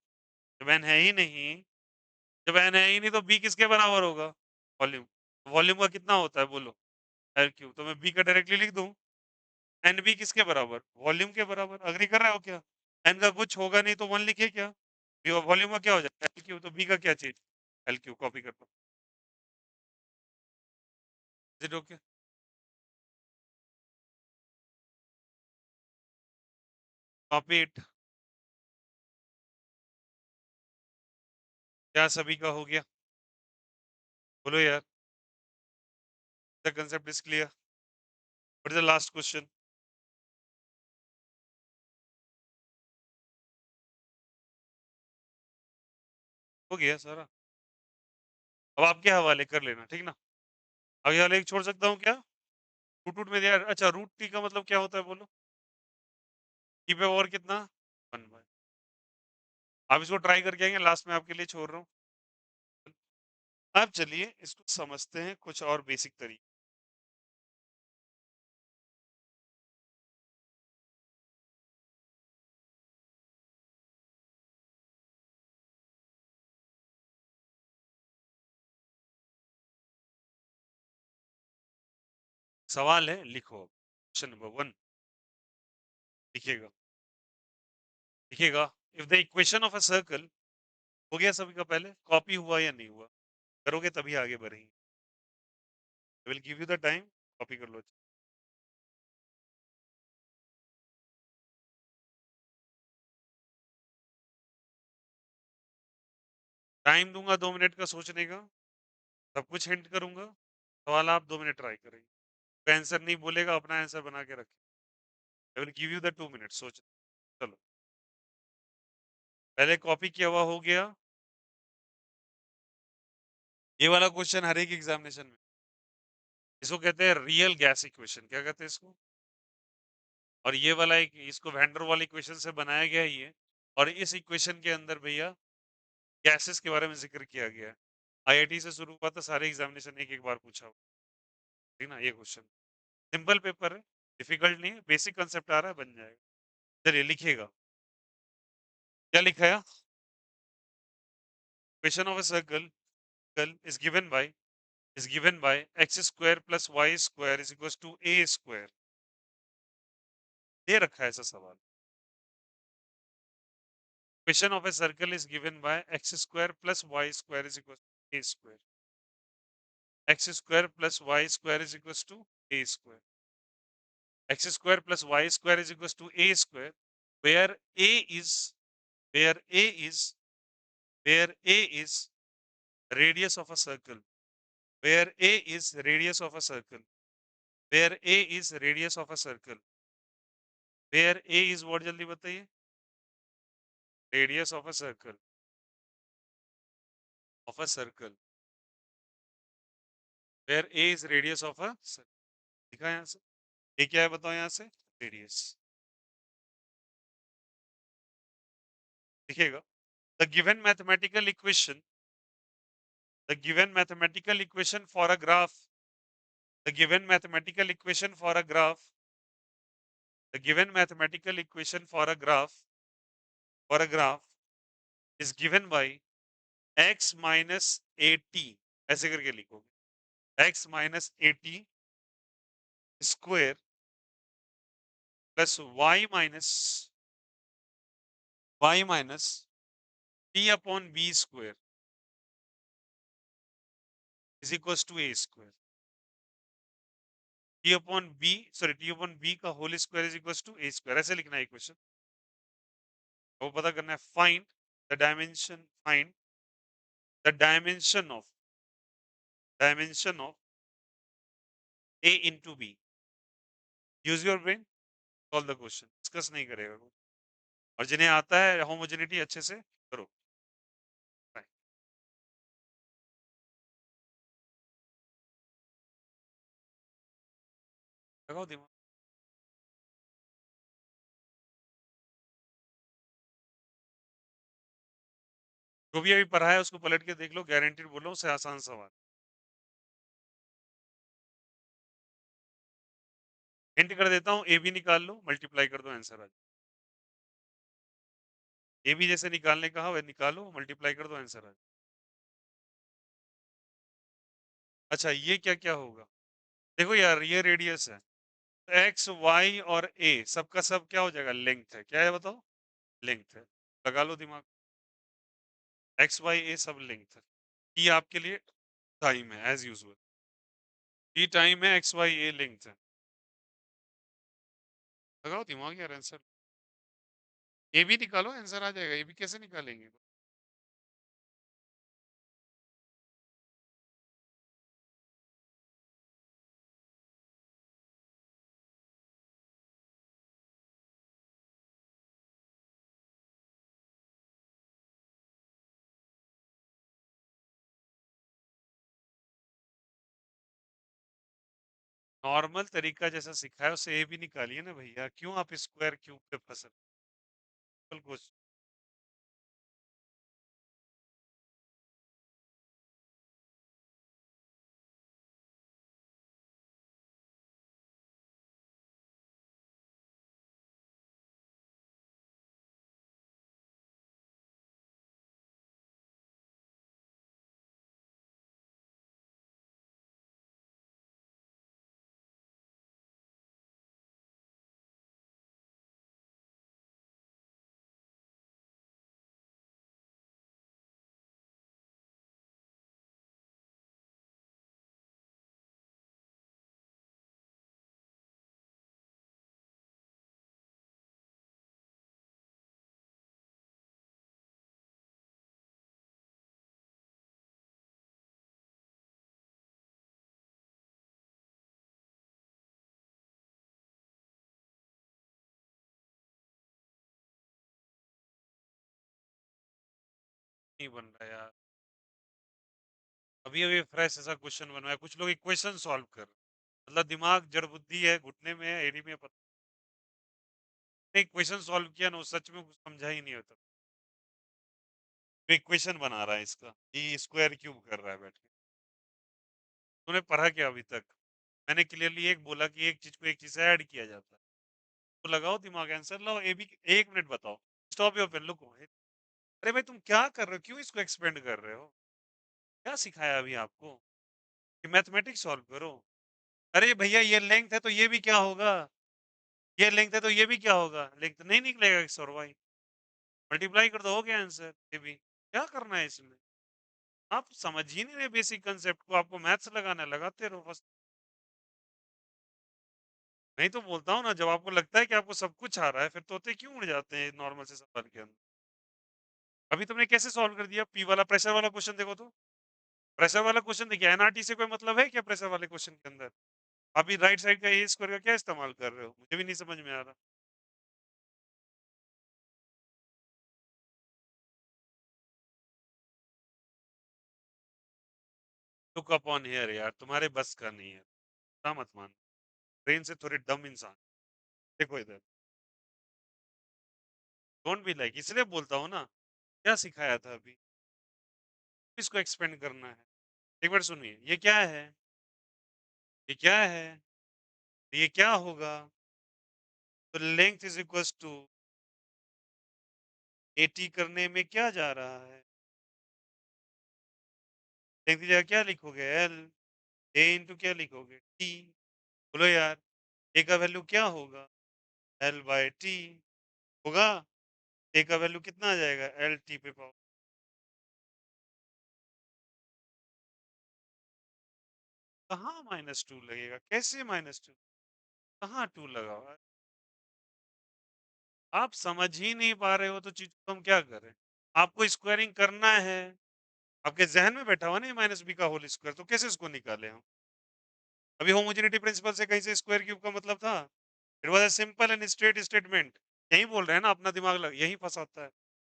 जब एन है ही नहीं जब एन है ही नहीं तो बी किसके बराबर होगा वॉल्यूम वॉल्यूम का कितना होता है बोलो एल क्यू तो मैं बी का डायरेक्टली लिख दूं एन बी किसके बराबर वॉल्यूम के बराबर अग्री कर रहे हो क्या एन का कुछ होगा नहीं तो वन लिखे क्या वॉल्यूम का क्या हो जाएगा एल क्यू तो बी का क्या चीज एल क्यू कॉपी करता हूँ is it okay copy it क्या सभी का हो गया बोलो यार the concept is clear what is the last question हो गया सारा अब आपके हवाले कर लेना ठीक ना आगे वाले एक छोड़ सकता हूँ क्या रूट रूट में दिया अच्छा रूट टी का मतलब क्या होता है बोलो टी पे और कितना 1/। आप इसको ट्राई करके आएंगे लास्ट में आपके लिए छोड़ रहा हूँ अब चलिए इसको समझते हैं कुछ और बेसिक तरीके सवाल है लिखो क्वेश्चन नंबर 1 लिखिएगा लिखिएगा if the equation of a circle हो गया सभी का पहले कॉपी हुआ या नहीं हुआ करोगे तभी आगे बढ़ेंगे will give you the time copy कर लो टाइम दूंगा 2 मिनट का सोचने का सब कुछ हिंट करूंगा सवाल आप 2 मिनट ट्राई करेंगे आंसर नहीं बोलेगा अपना आंसर बना के रखें I will give you the 2 minute सोच चलो पहले कॉपी किया हुआ हो गया ये वाला क्वेश्चन हर एक एग्जामिनेशन में इसको कहते हैं रियल गैस इक्वेशन क्या कहते हैं इसको और ये वाला एक इसको वैंडर वाल इक्वेशन से बनाया गया ही है और इस इक्वेशन के अंदर भैया गैसेस के बारे में जिक्र किया गया है आईआईटी से शुरू हुआ था सारे एग्जामिनेशन एक एक बार पूछा हुआ, ठीक ना ये क्वेश्चन सिंपल पेपर है डिफिकल्ट नहीं है बेसिक कंसेप्ट आ रहा है बन जाएगा चलिए लिखिएगा क्या लिखा है equation of a circle is given by x square plus y square is equals to a square दे रखा है ऐसा सवाल equation of a circle is given by x square plus y square is equals to a square x square plus y square is equals to a square x square plus y square is equals to a square where a is where a is where a is radius of a circle where a is radius of a circle where a is radius of a circle where a is what जल्दी बताइए radius of a circle where a is radius of a circle लिखा है यहाँ से ये क्या है बताओ यहाँ से रेडियस लिखिएगा the given mathematical equation the given mathematical equation for a graph the given mathematical equation for a graph the given mathematical equation for a graph is given by x minus 80 ऐसे करके लिखोगे x minus 80 square plus y minus t upon b square is equal to A square, T upon B, sorry T upon B का whole square is equal to A square, ऐसे लिखना है equation. वो पता करना है, find the dimension of A into B. Use your brain, solve the question, discuss नहीं करेगा वो। और जिन्हें आता है होमोजेनिटी अच्छे से करो। Fine. लगाओ दिमाग। जो भी अभी पढ़ा है उसको पलट के देख लो, गारंटीड बोलो उससे आसान सवाल। हिंट कर देता हूँ, ए बी निकाल लो, मल्टीप्लाई कर दो, आंसर आ जाए। ए बी जैसे निकालने कहा वह निकालो, मल्टीप्लाई कर दो, आंसर आ जाए। अच्छा ये क्या क्या होगा, देखो यार ये रेडियस है, एक्स वाई और ए सबका सब क्या हो जाएगा, लेंथ है, क्या है बताओ, लेंथ है। लगा लो दिमाग, एक्स वाई ए सब लेंथ है। ये आपके लिए टाइम है एज यूजुअल, ये टाइम है, एक्स वाई ए लेंथ है। लगाओ दिमाग यार, आंसर ए भी निकालो, आंसर आ जाएगा। ए भी कैसे निकालेंगे, नॉर्मल तरीका जैसा सिखाया उससे ए भी निकालिए ना भैया, क्यों आप स्क्वायर क्यूब पे फंसे। कुछ नहीं बन रहा यार, अभी अभी फ्रेश ऐसा क्वेश्चन बनवाया, कुछ लोग इक्वेशन सॉल्व कर, मतलब दिमाग जड़ बुद्धि है, घुटने में है, एड़ी में है, पता नहीं इक्वेशन सॉल्व किया ना, वो सच में कुछ समझा ही नहीं होता। तो इक्वेशन बना रहा है इसका, ये स्क्वायर क्यूब कर रहा है बैठ के। तूने पढ़ा क्या अभी तक, मैंने क्लियरली एक बोला कि एक चीज को एक चीज से ऐड किया जाता है। तो लगाओ दिमाग, आंसर लाओ। ए बी, एक मिनट बताओ, स्टॉप योर पेन, लुको। अरे भाई तुम क्या कर रहे हो, क्यों इसको एक्सपेंड कर रहे हो, क्या सिखाया अभी आपको कि मैथमेटिक्स सॉल्व करो। अरे भैया ये लेंथ है तो ये भी क्या होगा, ये लेंथ है तो ये भी क्या होगा, लेंथ नहीं निकलेगा एक्स और वाई, मल्टीप्लाई कर दो, हो गया आंसर। ये भी क्या करना है इसमें, आप समझ ही नहीं रहे बेसिक कंसेप्ट को, आपको मैथ्स लगाना है, लगाते रहो बस। नहीं तो बोलता हूँ ना, जब आपको लगता है कि आपको सब कुछ आ रहा है, फिर तोते क्यों उड़ जाते हैं नॉर्मल से सवाल के अंदर। अभी तुमने कैसे सॉल्व कर दिया, पी वाला प्रेशर वाला क्वेश्चन देखो तो, प्रेशर वाला क्वेश्चन देखिए, एनआरटी से कोई मतलब है क्या प्रेशर वाले क्वेश्चन के अंदर। अभी राइट साइड का ए स्क्वायर का क्या इस्तेमाल कर रहे हो, मुझे भी नहीं समझ में आ रहा। लुक अपॉन हियर यार, तुम्हारे बस का नहीं है, ना मत मान, ब्रेन से थोड़े डम इंसान। देखो इधर, डोंट बी लाइक, इसलिए बोलता हूँ ना, क्या सिखाया था अभी, इसको एक्सपेंड करना है। एक बार सुनिए, ये क्या है, ये क्या है, ये क्या होगा, तो लेंथ इज इक्वल टू 80 करने में क्या जा रहा है, लेंथ की जगह क्या लिखोगे, एल, ए इंटू क्या लिखोगे, टी। बोलो यार, ए का वैल्यू क्या होगा, एल बाय टी होगा। ए का वैल्यू कितना आ जाएगा, एल टी पे पावर। कहाँ -2 लगेगा? कैसे -2? कहाँ 2 लगा हुआ है? आप समझ ही नहीं पा रहे हो तो चीज़ को हम क्या करें? आपको स्क्वायरिंग करना है, आपके ज़हन में बैठा हुआ ना ये -b का होल स्क्वायर, तो कैसे इसको निकालें हम? अभी होमोजेनिटी प्रिंसिपल से कहीं से स्क्वायर क्यूब का मतलब था? It was a simple and straight statement. यही बोल रहे हैं ना, अपना दिमाग यही फँसाता है।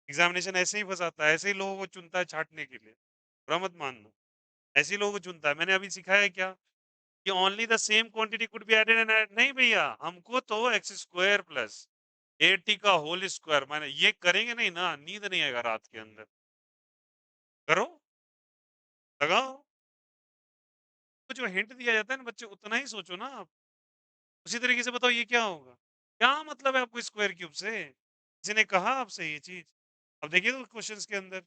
एग्ज़ामिनेशन ऐसे ही फँसाता है, ऐसे ही लोगों को चुनता है छाँटने के लिए। बुरा मत मानना, ऐसे ही लोगों को चुनता है। मैंने अभी सिखाया है क्या? कि only the same quantity could be added and add नहीं भैया, हमको तो एक्स स्क्वायर प्लस 80 का होल स्क्वायर, माने ये करेंगे नहीं ना, नींद नहीं आएगा रात के अंदर। करो, लगाओ। तो जो हिंट दिया जाता है ना बच्चे, उतना ही सोचो ना आप। उसी तरीके से बताओ ये क्या होगा? क्या मतलब है आपको स्क्वायर क्यूब से? किसी ने कहा आपसे ये चीज़? अब देखिए तो क्वेश्चंस के अंदर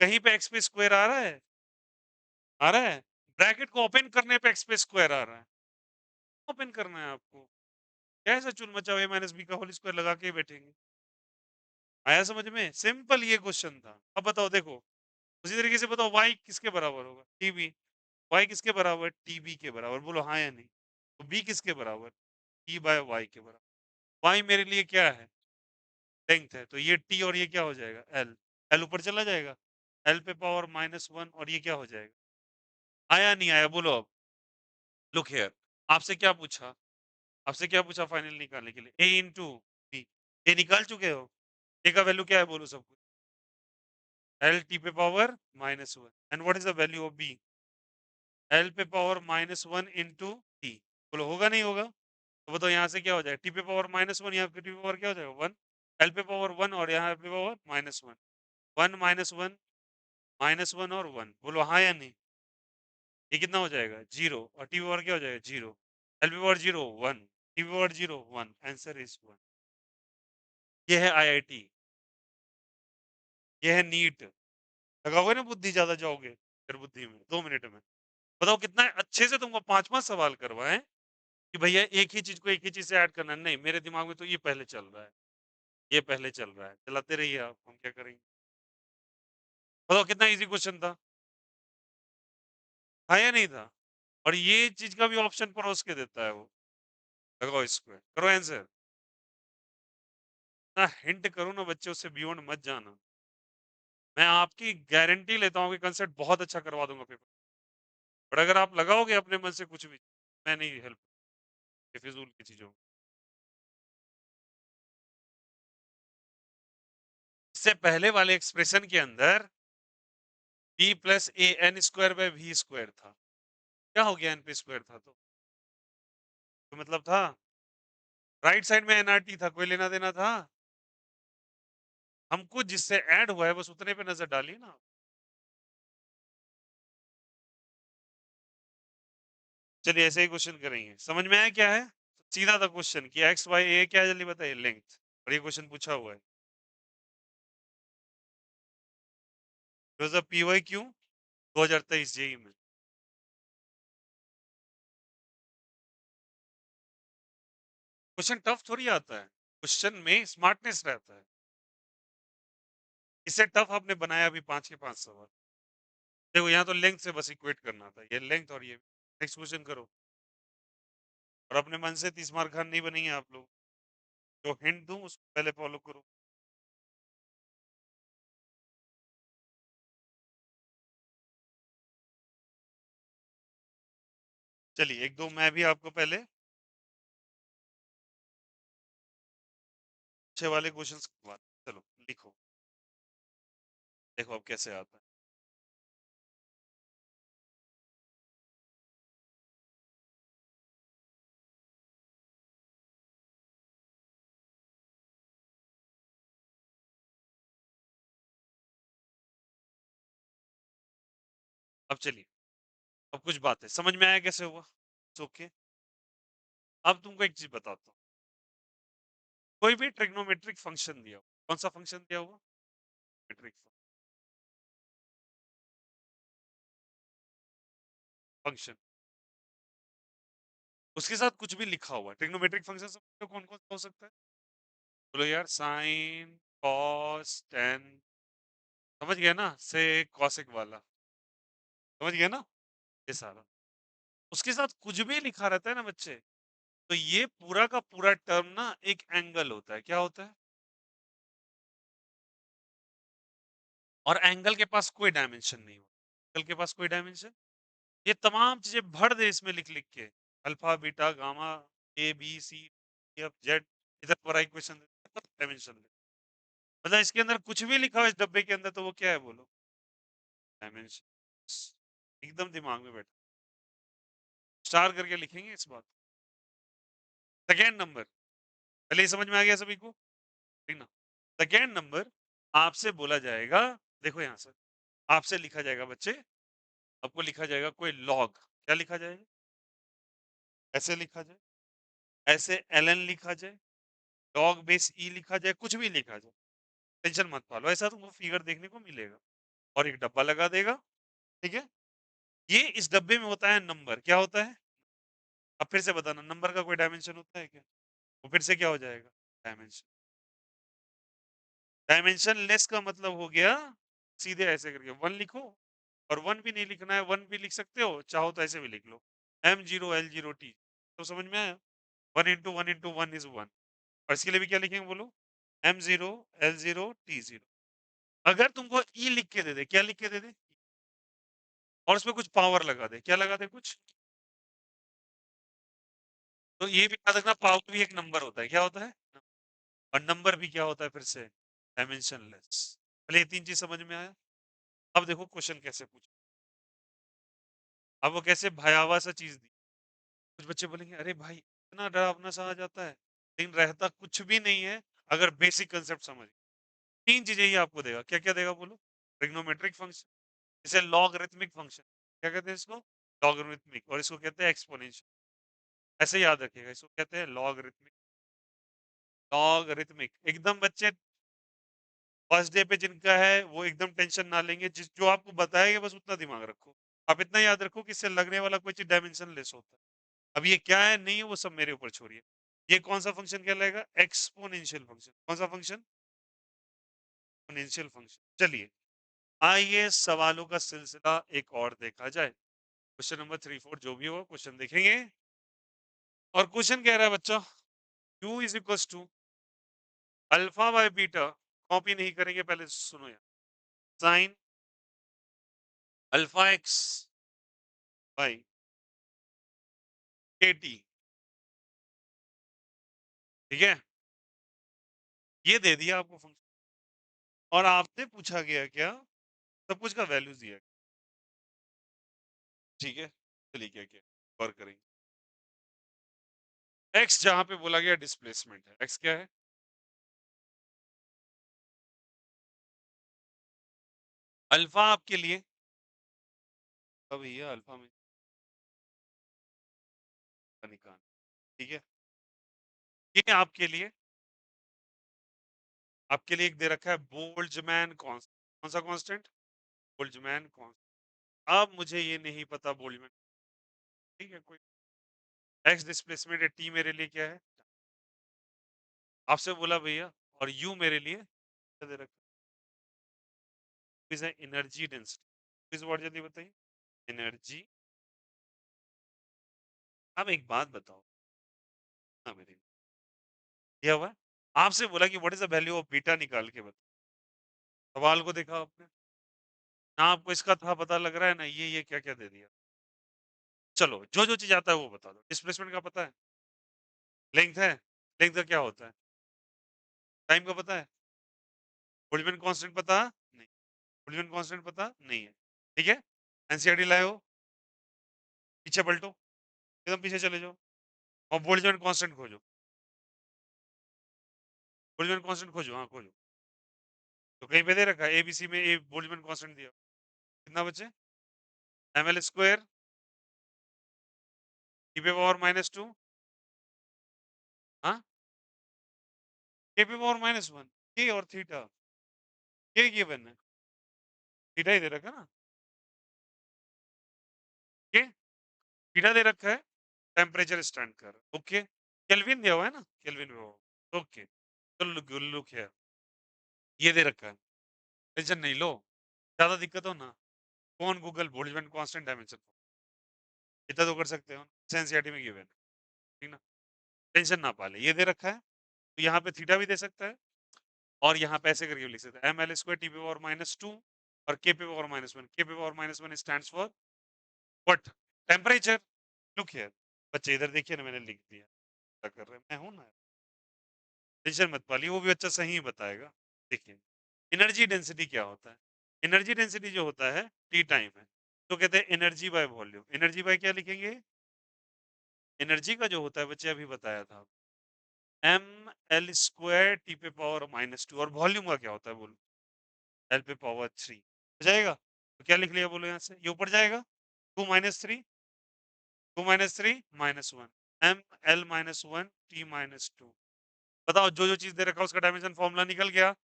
कहीं पे एक्स पे स्क्वायर आ रहा है? आ रहा है? ब्रैकेट को ओपन करने पे एक्स पे स्क्वायर आ रहा है। ओपन करना है आपको। क्या ऐसा चुन मचा ए माइनस बी का होल स्क्वायर लगा के ही बैठेंगे? आया समझ में? सिंपल ये क्वेश्चन था। अब बताओ देखो, उसी तरीके से बताओ y किसके बराबर होगा? टीबी। y किसके बराबर? टीबी के बराबर। बोलो हाँ या नहीं? तो b किसके बराबर? t बाय y के बराबर। y मेरे लिए क्या है? लेंथ है। तो ये t और ये क्या हो जाएगा? l। l ऊपर चला जाएगा। l पे पावर -1 और ये क्या हो जाएगा? आया नहीं आया? बोलो अब। लुक हियर, आपसे क्या पूछा? आपसे क्या पूछा फाइनल निकालने के लिए? a into b। ये निकाल चुके हो? a का वैल्यू क्या है बोलो सबको? l t पे power -1 and what is the value of b? l पे पावर -1 इंटू टी। बोलो होगा नहीं होगा? तो बताओ यहाँ से क्या हो जाएगा? टी पे पावर -1, यहाँ पे टी पे पावर क्या हो जाएगा? 1। l पे पावर 1 और यहाँ पे पावर -1। 1 -1 -1 और 1। बोलो हाँ या नहीं? ये कितना हो जाएगा? 0। और टी पे पावर क्या हो जाएगा? 0। l पे पावर 0 1। टी पे पावर 0 1। Answer is 1। ये है आईआईटी, ये है नीट। लगाओगे ना बुद्धि, ज्यादा जाओगे फिर बुद्धि में 2 मिनट में। बताओ कितना अच्छे से तुमको 5-5 सवाल करवाएं कि भैया एक ही चीज को एक ही चीज से ऐड करना है। नहीं, मेरे दिमाग में तो ये पहले चल रहा है, ये पहले चल रहा है, चलाते रहिए आप, हम क्या करेंगे। बताओ कितना इजी क्वेश्चन था? था या नहीं था? और ये चीज का भी ऑप्शन परोस के देता है वो। लगाओ इसको, करो आंसर। ना हिंट करो ना बच्चे, उससे बियॉन्ड मत जाना। मैं आपकी गारंटी लेता हूँ कि कंसेप्ट बहुत अच्छा करवा दूंगा पेपर। बट अगर आप लगाओगे अपने मन से कुछ भी, मैं नहीं हेल्प, फिजूल की चीजों। इससे पहले वाले एक्सप्रेशन के अंदर b plus A N square by V square था। क्या हो गया? एन पे स्क्वायर था तो मतलब था राइट साइड में एनआरटी था, कोई लेना देना था? हमको जिससे ऐड हुआ है बस उतने पे नजर डालिए ना। चलिए ऐसे ही क्वेश्चन करेंगे। समझ में आया क्या है? सीधा था क्वेश्चन कि एक्स वाई ए क्या है, जल्दी बताइए। लेंथ। और ये क्वेश्चन पूछा हुआ है। पीवाई क्यों 2023 जेई में। क्वेश्चन टफ थोड़ी आता है, क्वेश्चन में स्मार्टनेस रहता है। इससे टफ आपने बनाया अभी 5 के 5 सवाल। देखो यहाँ तो लेंथ से बस इक्वेट करना था, ये लेंथ और ये। नेक्स्ट क्वेश्चन करो। और अपने मन से 30 मार्क खान नहीं बनेंगे आप लोग। जो हिंट दूं उसको पहले फॉलो करो। चलिए एक दो मैं भी आपको पहले अच्छे वाले क्वेश्चंस करवा। चलो लिखो, देखो अब कैसे आता है। अब चलिए, अब कुछ बात है समझ में आया कैसे हुआ। ओके, अब तुमको एक चीज बताता हूँ। कोई भी ट्रिग्नोमेट्रिक फंक्शन दिया हो, कौन सा फंक्शन दिया हुआ? मेट्रिक फंक्शन, उसके साथ कुछ भी लिखा हुआ है। ट्रिग्नोमेट्रिक फंक्शन सब कौन कौन सा हो सकता है? बोलो यार, साइन, कॉस, टेन। समझ गया ना? से कॉसेक वाला, समझ गया ना? ये सारा उसके साथ कुछ भी लिखा रहता है ना बच्चे, तो ये पूरा का पूरा टर्म ना एक एंगल होता है। क्या होता है? और एंगल के पास कोई डायमेंशन नहीं होता। एंगल के पास कोई डायमेंशन, ये तमाम चीज़ें भर दे इसमें लिख-लिख के। अल्फा, बीटा, गामा, ए, बी, सी, एफ, जेड, इधर पर इक्वेशन डायमेंशन दे। मतलब इसके अंदर कुछ भी लिखा हो इस डब्बे के अंदर तो वो क्या है बोलो? डायमेंशन। एकदम दिमाग में बैठा। स्टार करके लिखेंगे इस बात। सेकंड नंबर, पहले ये समझ में आ गया सभी को? ठीक ना? सेकंड नंबर, आपसे बोला जाएगा, देखो यहाँ से, आपसे लिखा जाएगा बच्चे, आपको लिखा जाएगा कोई लॉग। क्या लिखा जाएगा? ऐसे लिखा जाए, ऐसे एलएन लिखा जाए, लॉग बेस ई लिखा जाए, कुछ भी लिखा जाए। टेंशन मत पालो, ऐसा तुमको फिगर देखने को मिलेगा। और एक डब्बा लगा देगा, ठीक है? ये इस डब्बे में होता है नंबर। क्या होता है? अब फिर से बताना, नंबर का कोई डायमेंशन होता है क्या? वो फिर से क्या हो जाएगा? डायमेंशन। डायमेंशन लेस का मतलब हो गया, सीधे ऐसे करके 1 लिखो, और 1 भी नहीं लिखना है, 1 भी लिख सकते हो, चाहो तो ऐसे भी लिख लो। M0 L0 T, तो समझ में आया? 1 इंटू 1 इंटू 1 इज 1। और इसके लिए भी क्या लिखेंगे बोलो? M0 L0 T0। अगर तुमको ई लिख के दे दे, क्या लिख के दे दे? और उसमें कुछ पावर लगा दे, क्या लगा दे कुछ? तो ये भी याद रखना, पावर भी एक नंबर होता है। क्या होता है? और नंबर भी क्या होता है फिर से? डायमेंशनलेस। पहले ये 3 चीज समझ में आया? अब देखो क्वेश्चन कैसे पूछा। अब वो कैसे भयावह सा चीज दी। कुछ बच्चे बोलेंगे अरे भाई इतना डरावना सा आ जाता है, लेकिन रहता कुछ भी नहीं है अगर बेसिक कंसेप्ट समझ। 3 चीजें ही आपको देगा। क्या क्या देगा बोलो? ट्रिग्नोमेट्रिक फंक्शन, इसे लॉगरिथमिक फंक्शन, क्या कहते हैं इसको? लॉगरिथमिक। और इसको कहते हैं एक्सपोनेंशियल। ऐसे याद रखिएगा, इसको कहते हैं लॉगरिथमिक। लॉगरिथमिक एकदम बच्चे, फर्स्ट डे पे जिनका है वो एकदम टेंशन ना लेंगे, जिस जो आपको बताएगा बस उतना दिमाग रखो। आप इतना याद रखो कि इससे लगने वाला कोई चीज डायमेंशन लेस होता है। अब ये क्या है नहीं है वो सब मेरे ऊपर छोड़िए। ये कौन सा फंक्शन कहलाएगा? Exponential function. कौन सा फंक्शन? Exponential function. चलिए, आइए सवालों का सिलसिला एक और देखा जाए। क्वेश्चन नंबर 3 4 जो भी हो क्वेश्चन देखेंगे। और क्वेश्चन कह रहा है बच्चा, u is equal to alpha by beta, copy नहीं करेंगे पहले सुनो यार, sine alpha X by K T. ठीक है, ये दे दिया आपको फंक्शन, और आपसे पूछा गया क्या? सब कुछ का वैल्यू दिया। ठीक है, चलिए क्या क्या और करेंगे। एक्स जहां पे बोला गया डिस्प्लेसमेंट है, एक्स क्या है? अल्फा आपके लिए, अब भैया अल्फा में निकाल। ठीक है, ये आपके लिए एक दे रखा है बोल्ट्जमैन कांस्टेंट। कौन सा कांस्टेंट? Boltzmann constant. अब मुझे ये नहीं पता बोल्ट्जमैन, ठीक है कोई। एक्स डिस्प्लेसमेंट है, टी मेरे लिए क्या है? आपसे बोला भैया, और यू मेरे लिए क्या दे रखा है? Energy density. इस वर्ड जल्दी बताइए। एनर्जी। अब एक बात बताओ, हाँ मेरे लिए दिया हुआ है, आपसे बोला कि what is the value of beta, निकाल के बताओ। सवाल को देखा आपने ना, आपको इसका था पता लग रहा है ना, ये क्या क्या दे दिया। चलो जो जो चीज आता है वो बता दो। डिस्प्लेसमेंट का पता है? लेंथ है? लेंथ का क्या होता है? टाइम का पता है? बोल्ट्जमैन कांस्टेंट पता नहीं? बोल्ट्जमैन कांस्टेंट पता नहीं है? ठीक है, एनसीईआरटी लाए हो, पीछे पलटो, एकदम पीछे चले जाओ, और बोल्ट्जमैन कांस्टेंट खोजो। बोल्ट्जमैन कांस्टेंट खोजो, हाँ खोजो। तो कहीं पे दे रखा है एबीसी में, ए बोल्ट्जमैन कांस्टेंट दिया। कितना बचे? एम एल स्क्वायर टी पे पावर -2, हाँ, के पे पावर -1, के और थीटा, के गिवन है, थीटा ही दे रखा है ना, के थीटा दे रखा है, टेम्परेचर स्टैंड कर, ओके। केल्विन दिया हुआ है ना, केल्विन में हो, ओके। तो लुक है, ये दे रखा है, टेंशन नहीं लो। ज्यादा दिक्कत हो ना, कौन गूगल बोल्ट्जमैन कांस्टेंट डायमेंशन। इतना तो कर सकते हो, एनसीईआरटी में गिवन है, ठीक ना? टेंशन ना पाले, ये दे रखा है, तो यहाँ पे थीटा भी दे सकता है और यहाँ पे ऐसे करके भी लिख सकते हैं, ml स्क्वायर टी पे पावर -2 और k पे पावर -1, k पे power -1 stands for what? Temperature. Look here, बच्चे इधर देखिए ना, मैंने लिख दिया, क्या कर रहे हैं? मैं हूँ ना, टेंशन मत पालिए, वो भी बच्चा सही ही बताएगा। देखिए, एनर्जी डेंसिटी क्या होता है? एनर्जी डेंसिटी जो होता है, टी टाइम है, तो कहते हैं energy by volume. Energy by क्या लिखेंगे? एनर्जी का जो होता है, बच्चे अभी बताया था, ml स्क्वायर टी पे पावर -2 और वॉल्यूम का क्या होता है बोलो? एल पे पावर 3 हो जाएगा? तो क्या लिख लिया बोलो यहाँ से? ये ऊपर जाएगा, 2 माइनस 3, 2 माइनस 3 -1, ml-1 t-2। बताओ, जो चीज दे रखा है उसका डायमेंशन फॉर्मूला निकल गया।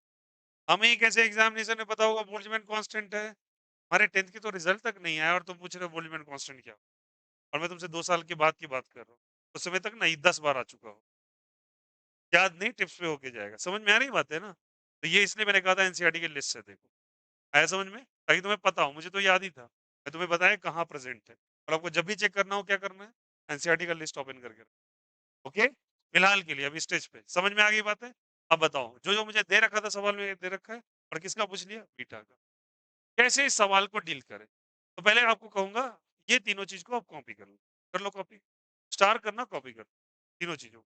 हमें कैसे एग्जामिनेशन में पता होगा बोल्ट्जमैन कांस्टेंट है? हमारे 10th की तो रिजल्ट तक नहीं आया और तुम पूछ रहे हो बोल्ट्जमैन कांस्टेंट क्या? और मैं तुमसे 2 साल के बाद की बात कर रहा हूँ, उस समय तक ना 10 बार आ चुका हो, याद नहीं, टिप्स पे होके जाएगा। समझ में आ रही बात है ना? तो ये इसलिए मैंने कहा था एनसीईआरटी के लिस्ट से देखो, आया समझ में? ताकि तुम्हें पता हो, मुझे तो याद ही था, मैं तुम्हें बताया कहाँ प्रेजेंट है, और आपको जब भी चेक करना हो क्या करना है, एनसीईआरटी का लिस्ट ओपन करके रखो। ओके, फिलहाल के लिए अभी स्टेज पे समझ में आ गई बात है? अब बताओ, जो जो मुझे दे रखा था सवाल में दे रखा है, और किसका पूछ लिया? बीटा का। कैसे इस सवाल को डील करें? तो पहले आपको कहूंगा, ये तीनों चीज को आप कॉपी कर लो, कर लो कॉपी, स्टार करना, कॉपी कर, तीनों चीजों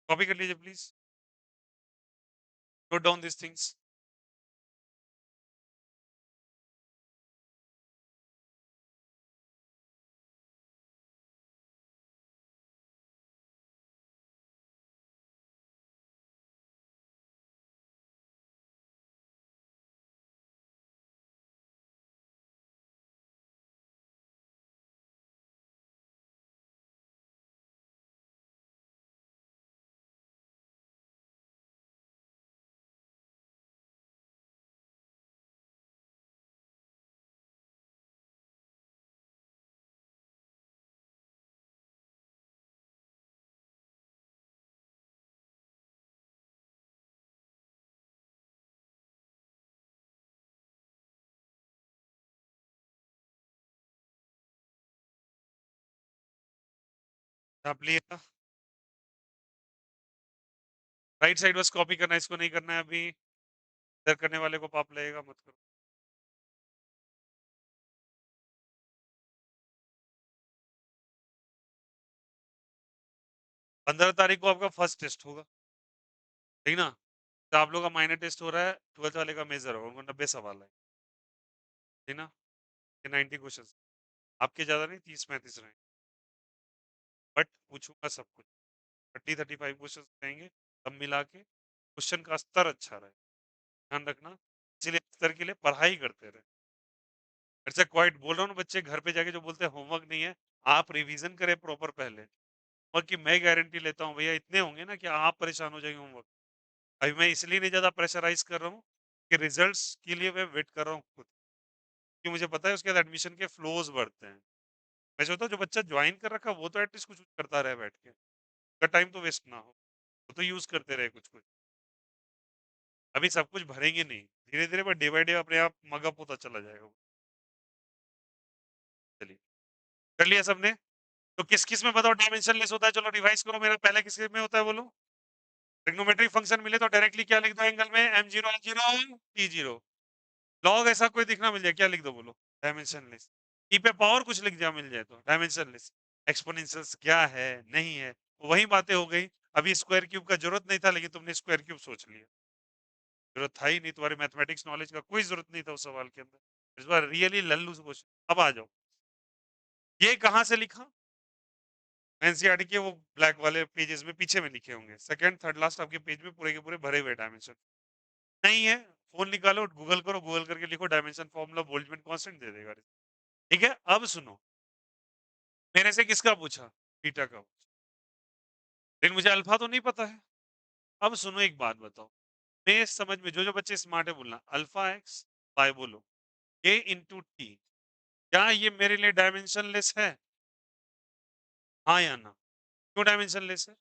कॉपी कर लीजिए please, note down this things. आप लिए राइट साइड बस कॉपी करना है, इसको नहीं करना है अभी, इधर करने वाले को पाप लगेगा, मत करो। 15 तारीख को आपका फर्स्ट टेस्ट होगा, ठीक ना? तो आप लोग का माइनर टेस्ट हो रहा है, 12th वाले का मेजर होगा, उनको 90 सवाल है, ठीक ना? 90 क्वेश्चन, आपके ज्यादा नहीं, 30-35 रहे, बट पूछूंगा सब कुछ, 30-35 क्वेश्चन रहेंगे, सब मिला के क्वेश्चन का स्तर अच्छा रहे, ध्यान रखना, इसीलिए स्तर के लिए पढ़ाई करते रहे। ऐसे क्वाइट बोल रहा हूँ ना, बच्चे घर पे जाके जो बोलते हैं होमवर्क नहीं है, आप रिवीजन करें प्रॉपर पहले, और कि मैं गारंटी लेता हूँ भैया, इतने होंगे ना कि आप परेशान हो जाएंगे होमवर्क। अभी मैं इसलिए नहीं ज्यादा प्रेशराइज कर रहा हूँ कि रिजल्ट्स के लिए मैं वेट कर रहा हूँ खुद, कि मुझे पता है उसके बाद एडमिशन के फ्लोज बढ़ते हैं। मैं सोचता हूँ जो बच्चा ज्वाइन कर रखा वो तो एटलीस्ट कुछ करता रहे बैठ के, उसका टाइम तो वेस्ट ना हो, वो तो यूज करते रहे कुछ कुछ। अभी सब कुछ भरेंगे नहीं, धीरे धीरे बट डे बाय डे अपने आप मगअप होता चला जाएगा वो। चलिए, कर लिया सबने? तो किस किस में बताओ डायमेंशन लेस होता है, चलो रिवाइज करो, मेरा पहले किस में होता है बोलो? ट्रिग्नोमेट्रिक फंक्शन मिले तो डायरेक्टली क्या लिख दो एंगल में? m0 l0 t0। लॉग ऐसा कोई दिखना मिल जाए, क्या लिख दो बोलो? Dimension less. ई पे पावर कुछ लिख जाए मिल जाए तो डायमेंशन लेस। एक्सपोनेंशियल्स क्या है नहीं है, वही बातें हो गई। अभी स्क्वायर क्यूब का जरूरत नहीं था, लेकिन तुमने स्क्वायर क्यूब सोच लिया, जरूरत था ही नहीं, तुम्हारे मैथमेटिक्स नॉलेज का कोई जरूरत नहीं था उस सवाल के अंदर। इस बार रियली लल्लू से क्वेश्चन। अब आ जाओ, ये कहाँ से लिखा? एनसीईआरटी के वो ब्लैक वाले पेजेस में पीछे में लिखे होंगे, सेकंड थर्ड लास्ट आपके पेज में पूरे के पूरे भरे हुए डायमेंशन। नहीं है, फोन निकालो, गूगल करो, गूगल करके लिखो डायमेंशन फॉर्मूला, बोल्ट्जमैन कांस्टेंट दे देगा। ठीक है, अब सुनो, मेरे से किसका पूछा? बीटा का, लेकिन मुझे अल्फा तो नहीं पता है। अब सुनो एक बात बताओ, मेरे समझ में जो जो बच्चे स्मार्ट है बोलना, अल्फा एक्स बाय बोलो ए इंटू टी, क्या ये मेरे लिए डायमेंशन लेस है? हाँ या ना? क्यों डायमेंशन लेस है?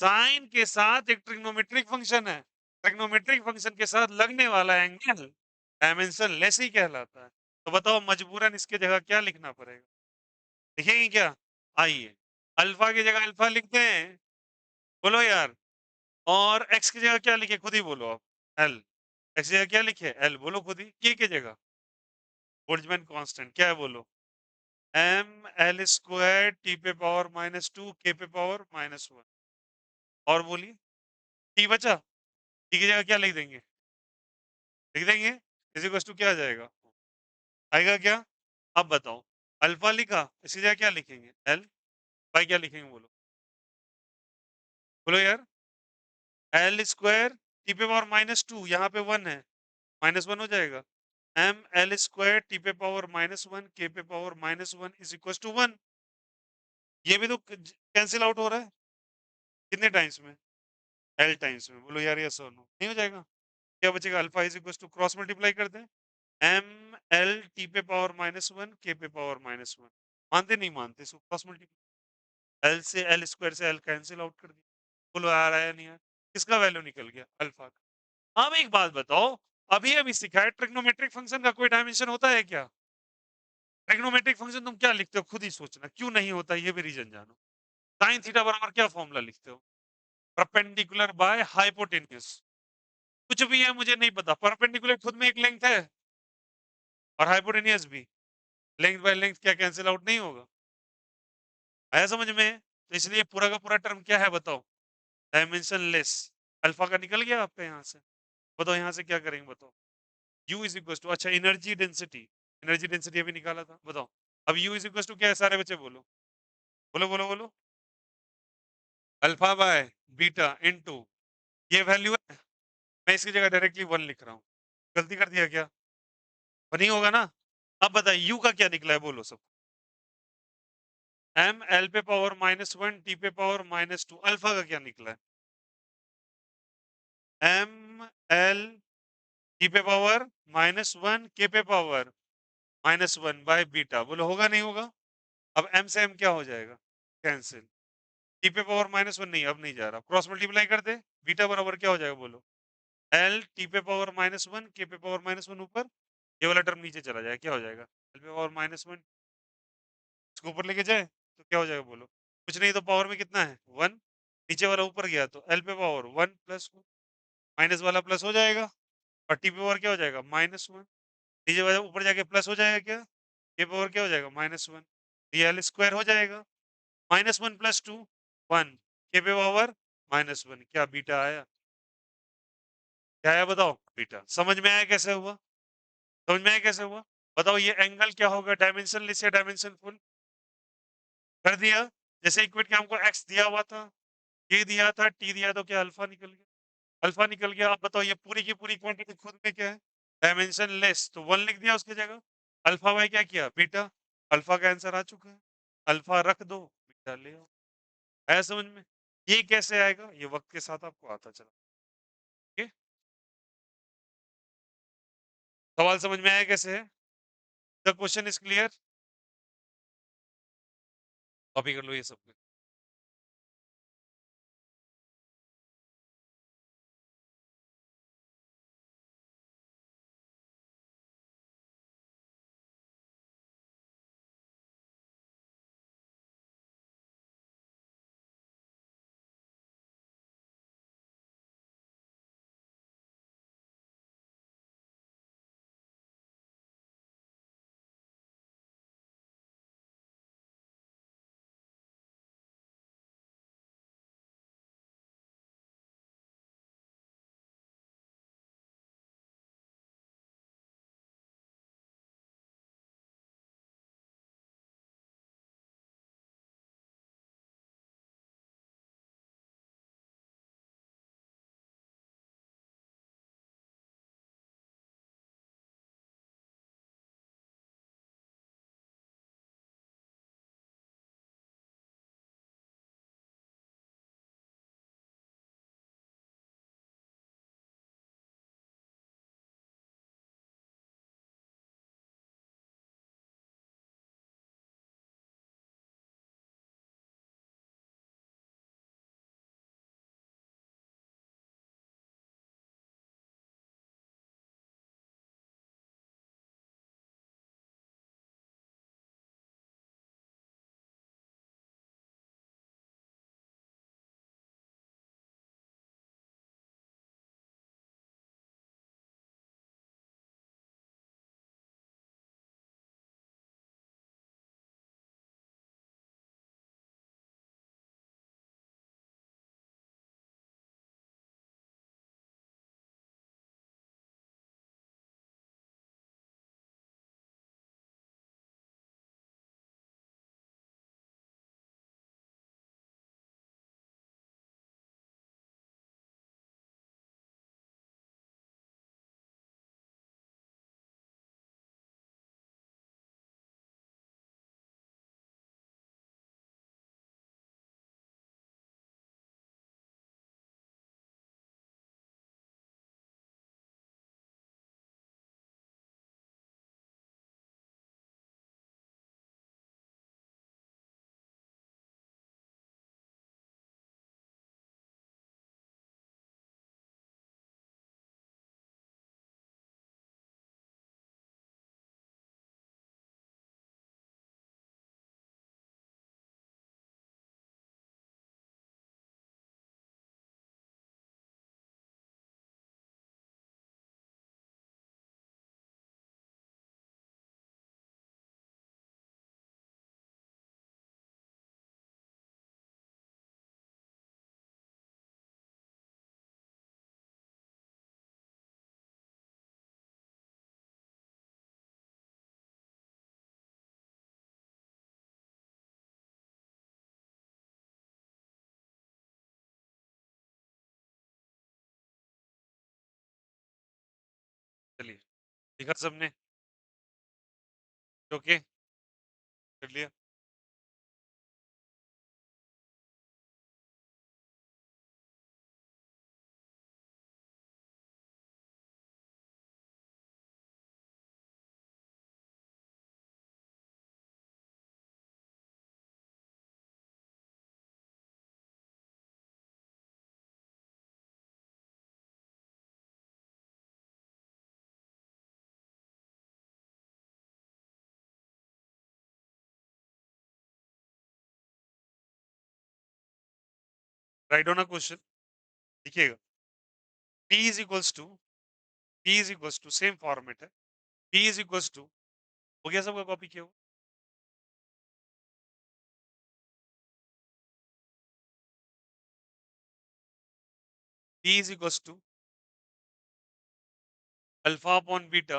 साइन के साथ एक ट्रिग्नोमेट्रिक फंक्शन है, ट्रिग्नोमेट्रिक फंक्शन के साथ लगने वाला एंगल डायमेंशन लेस ही कहलाता है। तो बताओ मजबूरन इसके जगह क्या लिखना पड़ेगा? लिखेंगे क्या? आइए, अल्फा की जगह अल्फा लिखते हैं, बोलो यार। और एक्स की जगह क्या लिखे, खुद ही बोलो आप। एल। एक्स की जगह क्या लिखे? एल। बोलो खुद ही। के की जगह बोल्ट्जमैन कांस्टेंट क्या है, बोलो। एम एल स्क्वायर टी पे पावर -2 के पे पावर -1। और बोलिए, टी बचा, टी की जगह क्या लिख देंगे? लिख देंगे इसी क्वेश्चन क्या आ जाएगा, आएगा क्या? अब बताओ, अल्फा लिखा, इसकी जगह क्या लिखेंगे? एल। बाई क्या लिखेंगे, बोलो। बोलो यार, एल स्क्वायर टी पे पावर -2, यहाँ पे 1 है, -1 हो जाएगा। एम एल स्क्वायर टी पे पावर -1 के पे पावर -1 इज इक्वल टू 1। ये भी तो कैंसिल आउट हो रहा है, कितने टाइम्स में? एल टाइम्स में। बोलो यार, यस और नो, नहीं हो जाएगा? क्या बचेगा? Alpha is equal to, cross multiply करते हैं, एम एल टी पे पावर -1 के पे पावर -1। मानते नहीं मानते इसको? क्रॉस मल्टीप्लाई, एल से एल स्क्वायर से एल कैंसिल आउट कर दिया। बोलो आ रहा है नहीं यार? किसका वैल्यू निकल गया? अल्फा का। अब एक बात बताओ, अभी अभी सिखाया, ट्रिग्नोमेट्रिक फंक्शन का कोई डायमेंशन होता है क्या? ट्रिग्नोमेट्रिक फंक्शन तुम क्या लिखते हो, खुद ही सोचना, क्यों नहीं होता ये भी रीजन जानो। साइन थीटा बराबर क्या फॉर्मूला लिखते हो? Perpendicular by hypotenuse. कुछ भी है मुझे नहीं पता, परपेंडिकुलर खुद में एक लेंथ है और हाइपोटेन्यूज भी। लेंथ बाय लेंथ क्या कैंसिल आउट नहीं होगा? आया समझ में? तो इसलिए पूरा का पूरा टर्म क्या है बताओ? Dimension less. अल्फा का निकल गया आपका यहाँ से। बताओ यहाँ से क्या करेंगे, बताओ। U इज इक्वल टू, अच्छा एनर्जी डेंसिटी, एनर्जी डेंसिटी अभी निकाला था, बताओ। अब U इज इक्वल टू क्या है, सारे बच्चे बोलो, बोलो बोलो बोलो। अल्फा बाय बीटा इनटू, ये वैल्यू है, मैं इसकी जगह डायरेक्टली 1 लिख रहा हूँ। गलती कर दिया क्या? नहीं होगा ना? अब बताइए U का क्या निकला है, बोलो सब। एम एल पे पावर -1 टी पे पावर -2। अल्फा का क्या निकला है? एम एल टी पे पावर -1 के पे पावर -1 बाय बीटा। बोलो होगा नहीं होगा? अब एम से एम क्या हो जाएगा? कैंसिल। टी पे पावर -1 नहीं, अब नहीं जा रहा, क्रॉस मल्टीप्लाई कर दे। बीटा बराबर क्या हो जाएगा, बोलो। एल टी पे पावर -1 के पे पावर -1 ऊपर, ये वाला टर्म नीचे चला जाएगा, क्या हो जाएगा? एल पे पावर -1, इसको ऊपर लेके जाए तो क्या हो जाएगा, बोलो। कुछ नहीं तो पावर में कितना है, 1। नीचे वाला ऊपर गया तो एल पे पावर 1 प्लस 1, माइनस वाला प्लस हो जाएगा, और टी पे पावर क्या हो जाएगा, -1। नीचे वाला ऊपर जाके प्लस हो जाएगा, क्या के पावर क्या हो जाएगा, -1। ये एल स्क्वायर हो जाएगा, -1 प्लस 2 1 के पे पावर -1। क्या बीटा आया? क्या आया बताओ? बीटा। समझ में आया कैसे हुआ? समझ में आया कैसे हुआ? बताओ ये एंगल क्या होगा, डायमेंशन लेस या डायमेंशन फुल? कर दिया। जैसे इक्वेट के हमको एक्स दिया हुआ था, ये दिया था, टी दिया, तो क्या अल्फा निकल गया? अल्फा निकल गया। अब बताओ ये पूरी की पूरी क्वांटिटी खुद में क्या है? डायमेंशन लेस, तो 1 लिख दिया उसकी जगह। अल्फा बाय क्या किया, बीटा। अल्फा का आंसर आ चुका है, अल्फा रख दो, बीटा ले आओ। आया समझ में? ये कैसे आएगा, ये वक्त के साथ आपको आता चला। ठीक है? सवाल समझ में आया कैसे है? The question is clear? Copy कर लो ये सब। चलिए, लिखा सबने? ओके, कर लिया? राइट ऑन अ क्वेश्चन, लिखिएगा। P is equals to P is equals to same format है। P is equals to हो गया सबका कॉपी किया हुआ? P is equals to alpha upon beta,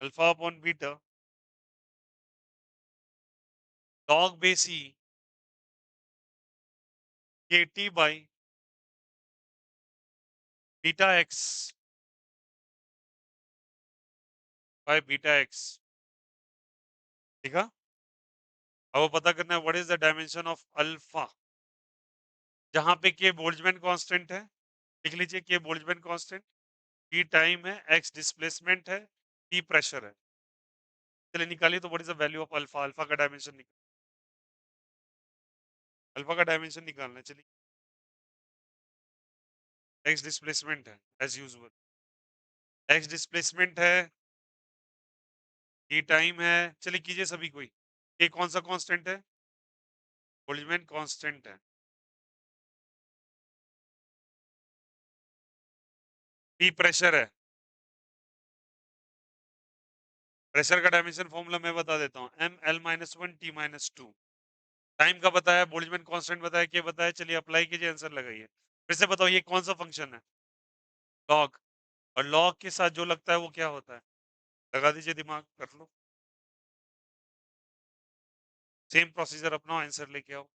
alpha upon beta log base E KT by beta x by beta x। ठीक है? अब वो पता करना है what is the dimension of alpha, जहां पे के बोल्ट्जमैन कांस्टेंट है। लिख लीजिए के बोल्ट्जमैन कांस्टेंट, टी टाइम है, एक्स डिस्प्लेसमेंट है, टी प्रेशर है। चलिए निकालिए तो what is the value of alpha, alpha का डायमेंशन निकाल, अल्फा का डायमेंशन निकालना है। चलिए, एक्स डिस्प्लेसमेंट है एज यूजुअल, एक्स डिस्प्लेसमेंट है, टी टाइम है। चलिए कीजिए सभी कोई। ये कौन सा कांस्टेंट है? बोल्ट्जमैन कांस्टेंट है। टी प्रेशर है, प्रेशर का डायमेंशन फॉर्मूला मैं बता देता हूँ, M L minus one T minus two. Time का बताया, बोल्ट्जमैन कांस्टेंट बताया, क्या बताया? चलिए अप्लाई कीजिए, आंसर लगाइए। फिर से बताओ ये कौन सा फंक्शन है? लॉग। और लॉग के साथ जो लगता है वो क्या होता है? लगा दीजिए, दिमाग कर लो। सेम प्रोसीजर अपनाओ, आंसर लेके आओ।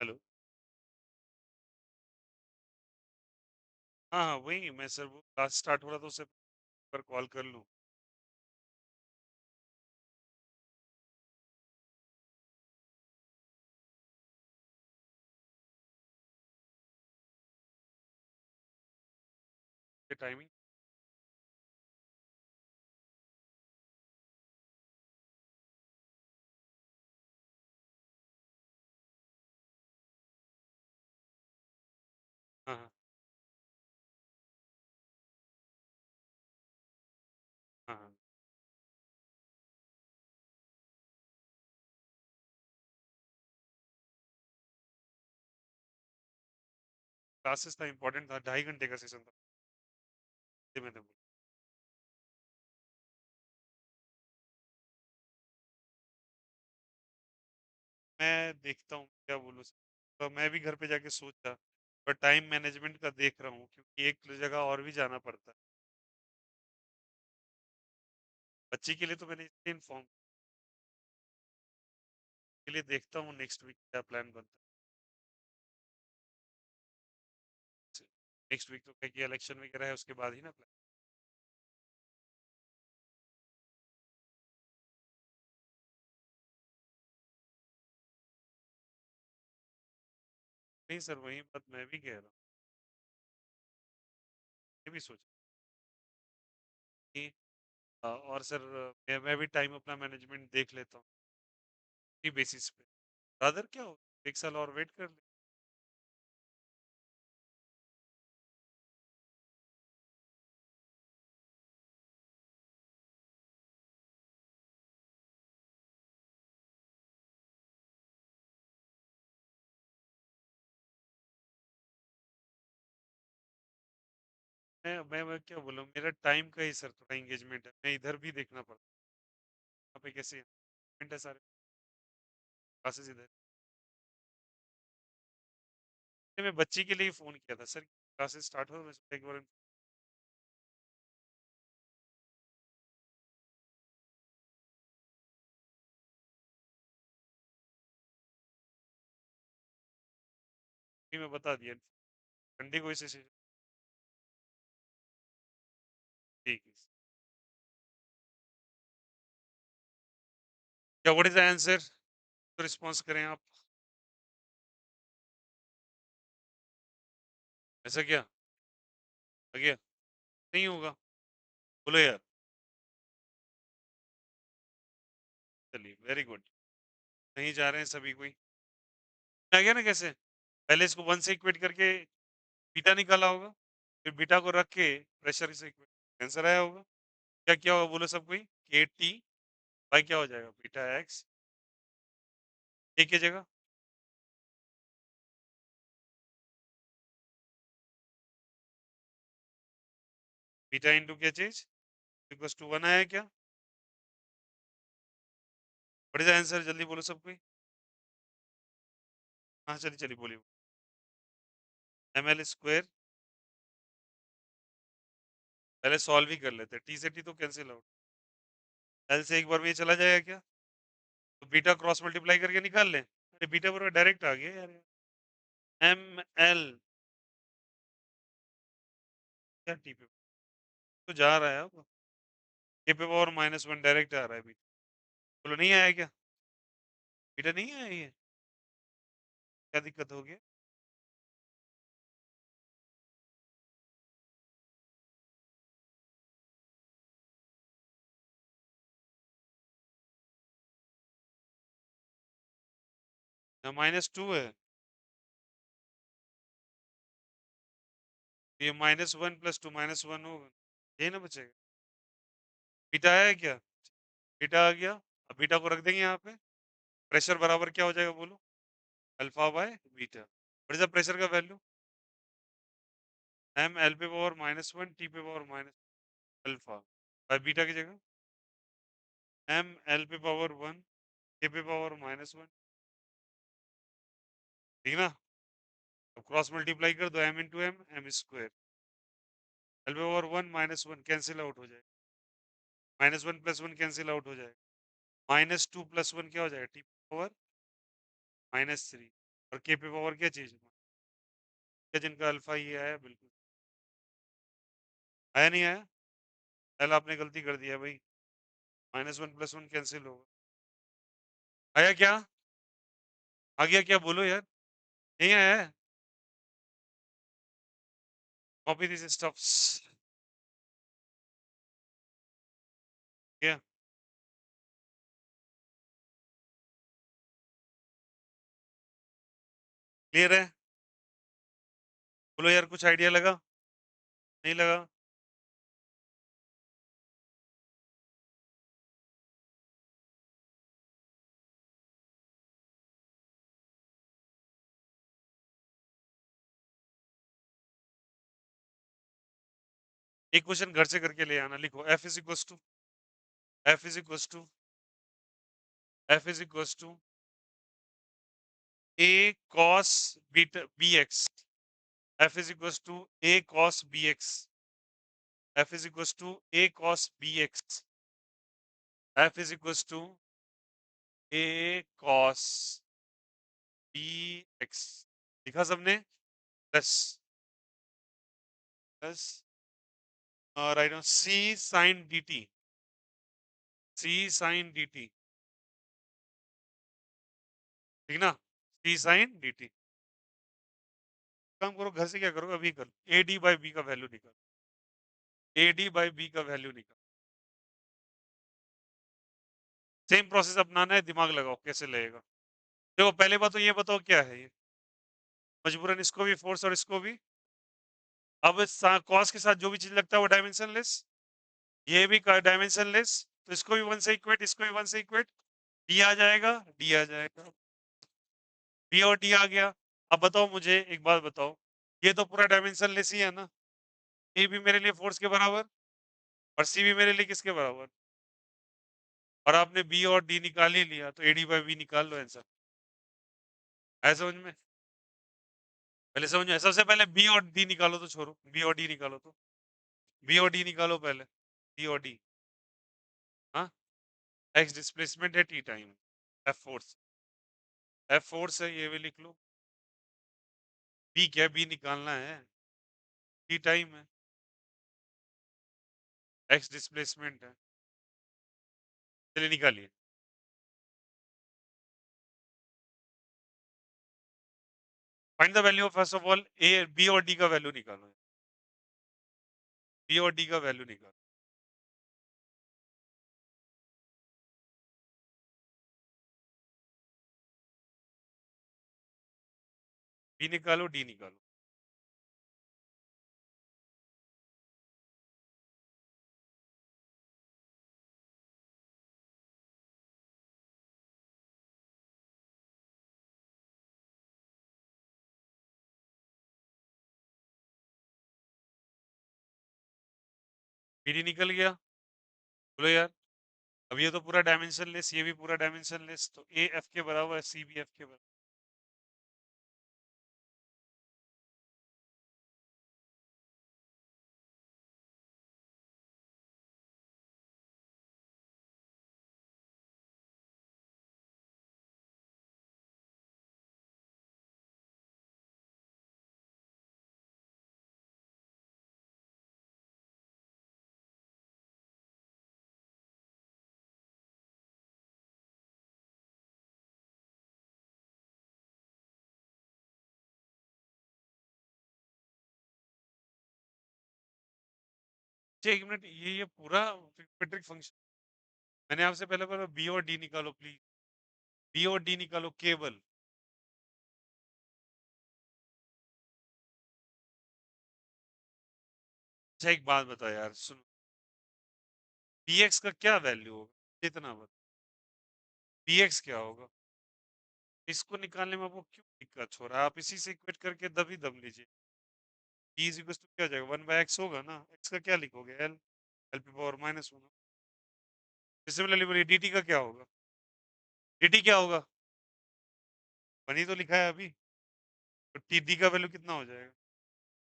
हेलो। हाँ हाँ, वही मैं सर, वो क्लास स्टार्ट हो रहा था, उससे पर कॉल कर लूँ। टाइमिंग। हाँ हाँ हाँ हाँ। क्लासेस था, इंपॉर्टेंट था, 2.5 घंटे का सेशन था। मैंने बोला मैं देखता हूँ क्या बोलूँ। तो मैं भी घर पे जाके सोचा, पर टाइम मैनेजमेंट का देख रहा हूँ, क्योंकि एक जगह और भी जाना पड़ता है। बच्ची के लिए तो मैंने इसलिए इन्फॉर्म के लिए, देखता हूँ नेक्स्ट वीक क्या प्लान बनता है। नेक्स्ट वीक तो क्या कि इलेक्शन वगैरह है, उसके बाद ही ना प्लान। नहीं सर, वही बात मैं भी कह रहा हूँ, ये भी सोचा कि और सर मैं भी टाइम अपना मैनेजमेंट देख लेता हूँ इसी बेसिस पे। रादर क्या हो, एक साल और वेट कर ले। मैं क्या बोलूँ, मेरा टाइम का ही सर थोड़ा एंगेजमेंट है, मैं इधर भी देखना पड़ता है। यहाँ पे कैसे engagement है, सारे क्लासेस इधर। मैं बच्ची के लिए फ़ोन किया था सर, क्लासेस स्टार्ट हो, मैं सोचा एक बार में बता दिया, संडे को इसे ठीक है। क्या व्हाट इज़ द आंसर? तो रिस्पॉन्स करें आप। ऐसा क्या? आ गया? नहीं होगा? बोलो यार। चलिए वेरी गुड। नहीं जा रहे हैं सभी कोई। आ गया ना कैसे? पहले इसको 1 से इक्वेट करके बीटा निकाला होगा, फिर बीटा को रख के प्रेशर से इक्वेट आंसर आया होगा। क्या क्या होगा बोलो सब कोई? KT बाई क्या हो जाएगा? बीटा एक्स ए की जगह बीटा इंटू क्या चीज इक्वल्स टू 1 आया क्या? What is the answer? जल्दी बोलो सब कोई। हाँ चलिए चलिए बोलिए। ml² पहले सॉल्व ही कर लेते हैं, टी से टी तो कैंसिल आउट, एल से एक बार में ये चला जाएगा क्या? तो बीटा क्रॉस मल्टीप्लाई करके निकाल लें। अरे बीटा पर डायरेक्ट आ गया यार। एम एल क्या टी पे तो जा रहा है अब, के पे पावर -1 डायरेक्ट आ रहा है बीटा। बोलो नहीं आया क्या? बीटा नहीं आया ये, क्या दिक्कत हो गया? -2 है, ये -1 + 2 -1 होगा, यही ना बचेगा। बीटा आया है क्या? बीटा आ गया। अब बीटा को रख देंगे यहाँ पे, प्रेशर बराबर क्या हो जाएगा बोलो? Alpha by beta. What is the pressure का वैल्यू? एम एल पे पावर -1 टी पे power minus alpha by beta की जगह एम एल पे पावर 1 के पे पावर -1, ठीक ना? अब क्रॉस मल्टीप्लाई कर दो, M into M M square, L पे पावर 1 -1 कैंसिल आउट हो जाएगा, -1 + 1 कैंसिल आउट हो जाएगा, -2 + 1 क्या हो जाएगा? टी पावर -3 और के पे पावर क्या चीज है? क्या जिनका अल्फा ये आया बिल्कुल आया नहीं आया? एल आपने गलती कर दिया भाई, -1 + 1 कैंसिल होगा। आया क्या? आ गया क्या बोलो यार? नहीं आया है? Copy this stuffs. क्या क्लियर है? बोलो यार कुछ आइडिया लगा? नहीं लगा? एक क्वेश्चन घर से करके ले आना, लिखो F is equals to F is equals to A cos beta B X, F is equals to A cos B X, F is equals to A cos B X, F is equals to A cos B X. लिखा सबने? Plus plus right on C sine D T, C sine D T, ठीक ना? C sine D T. काम करो घर से, क्या करो अभी करो, ए डी बाई बी का वैल्यू निकालो, ए डी बाई बी का वैल्यू निकालो। सेम प्रोसेस अपनाना है, दिमाग लगाओ कैसे लगेगा। देखो पहले बात तो ये बताओ क्या है ये, मजबूरन इसको भी फोर्स और इसको भी। अब कॉस के साथ जो भी चीज लगता है वो डायमेंशन लेस, ये भी डायमेंशन लेस, तो इसको भी 1 से इक्वेट, इसको भी 1 से इक्वेट, डी आ जाएगा, डी आ जाएगा, डी और डी आ गया। अब बताओ मुझे एक बात बताओ, ये तो पूरा डायमेंशन लेस ही है ना, ए भी मेरे लिए फोर्स के बराबर और सी भी मेरे लिए किसके बराबर, और आपने बी और डी निकाल ही लिया तो एडी बाई बी निकाल लो आंसर। है समझ में? पहले समझ में, सबसे पहले बी और डी निकालो तो छोड़ो, बी और डी निकालो तो, बी और डी निकालो पहले, बी और डी। हाँ, एक्स डिस्प्लेसमेंट है, T time, F force, F force है, ये भी लिख लो। बी क्या है, बी निकालना है, टी टाइम है, एक्स डिस्प्लेसमेंट है, चलिए निकालिए। Find the value of first of all A B और डी का वैल्यू निकालो, बी और डी का वैल्यू निकालो। बी निकालो, डी निकालो। बी डी निकल गया, बोलो यार। अब ये तो पूरा डायमेंशन लेस, ये भी पूरा डायमेंशन लेस, तो ए एफ के बराबर है, सी बी एफ के बराबर। अच्छा, एक मिनट, ये पूरा ट्रिग्नोमेट्रिक फंक्शन, मैंने आपसे पहले बोला बी और डी निकालो प्लीज, बी और डी निकालो केवल। अच्छा एक बात बताओ यार, सुनो, पी एक्स का क्या वैल्यू होगा, इतना बता, पी एक्स क्या होगा, इसको निकालने में आपको क्यों दिक्कत हो रहा है, आप इसी से इक्वेट करके दब ही दम लीजिए। पी इज इक्वल टू क्या हो जाएगा, वन बाय एक्स होगा ना, एक्स का क्या लिखोगे, L, L P power minus one. Similarly बोलिए डी टी का क्या होगा, डी टी क्या होगा, वन ही तो लिखा है अभी, तो टी डी का वैल्यू कितना हो जाएगा,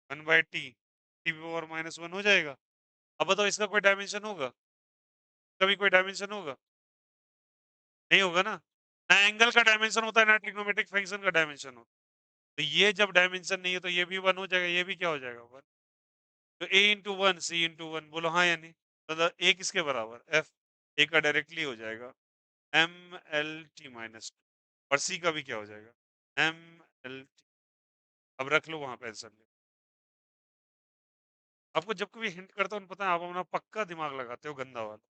one by T, T power minus one हो जाएगा। अब बताओ इसका कोई डायमेंशन होगा, कभी कोई डायमेंशन होगा, नहीं होगा ना, ना एंगल का डायमेंशन होता है ना ट्रिग्नोमेट्रिक फंक्शन का डायमेंशन होता है। तो ये जब डायमेंशन नहीं है तो ये भी वन हो जाएगा, ये भी क्या हो जाएगा, वन। तो ए इंटू वन, सी इंटू वन, बोलो हाँ या नहीं, मतलब ए किसके बराबर, एफ, ए का डायरेक्टली हो जाएगा M L T minus two, और सी का भी क्या हो जाएगा एम एल टी। अब रख लो वहां पे आंसर। आपको जब कभी हिंट करता हूँ पता है, आप अपना पक्का दिमाग लगाते हो गंदा वाला,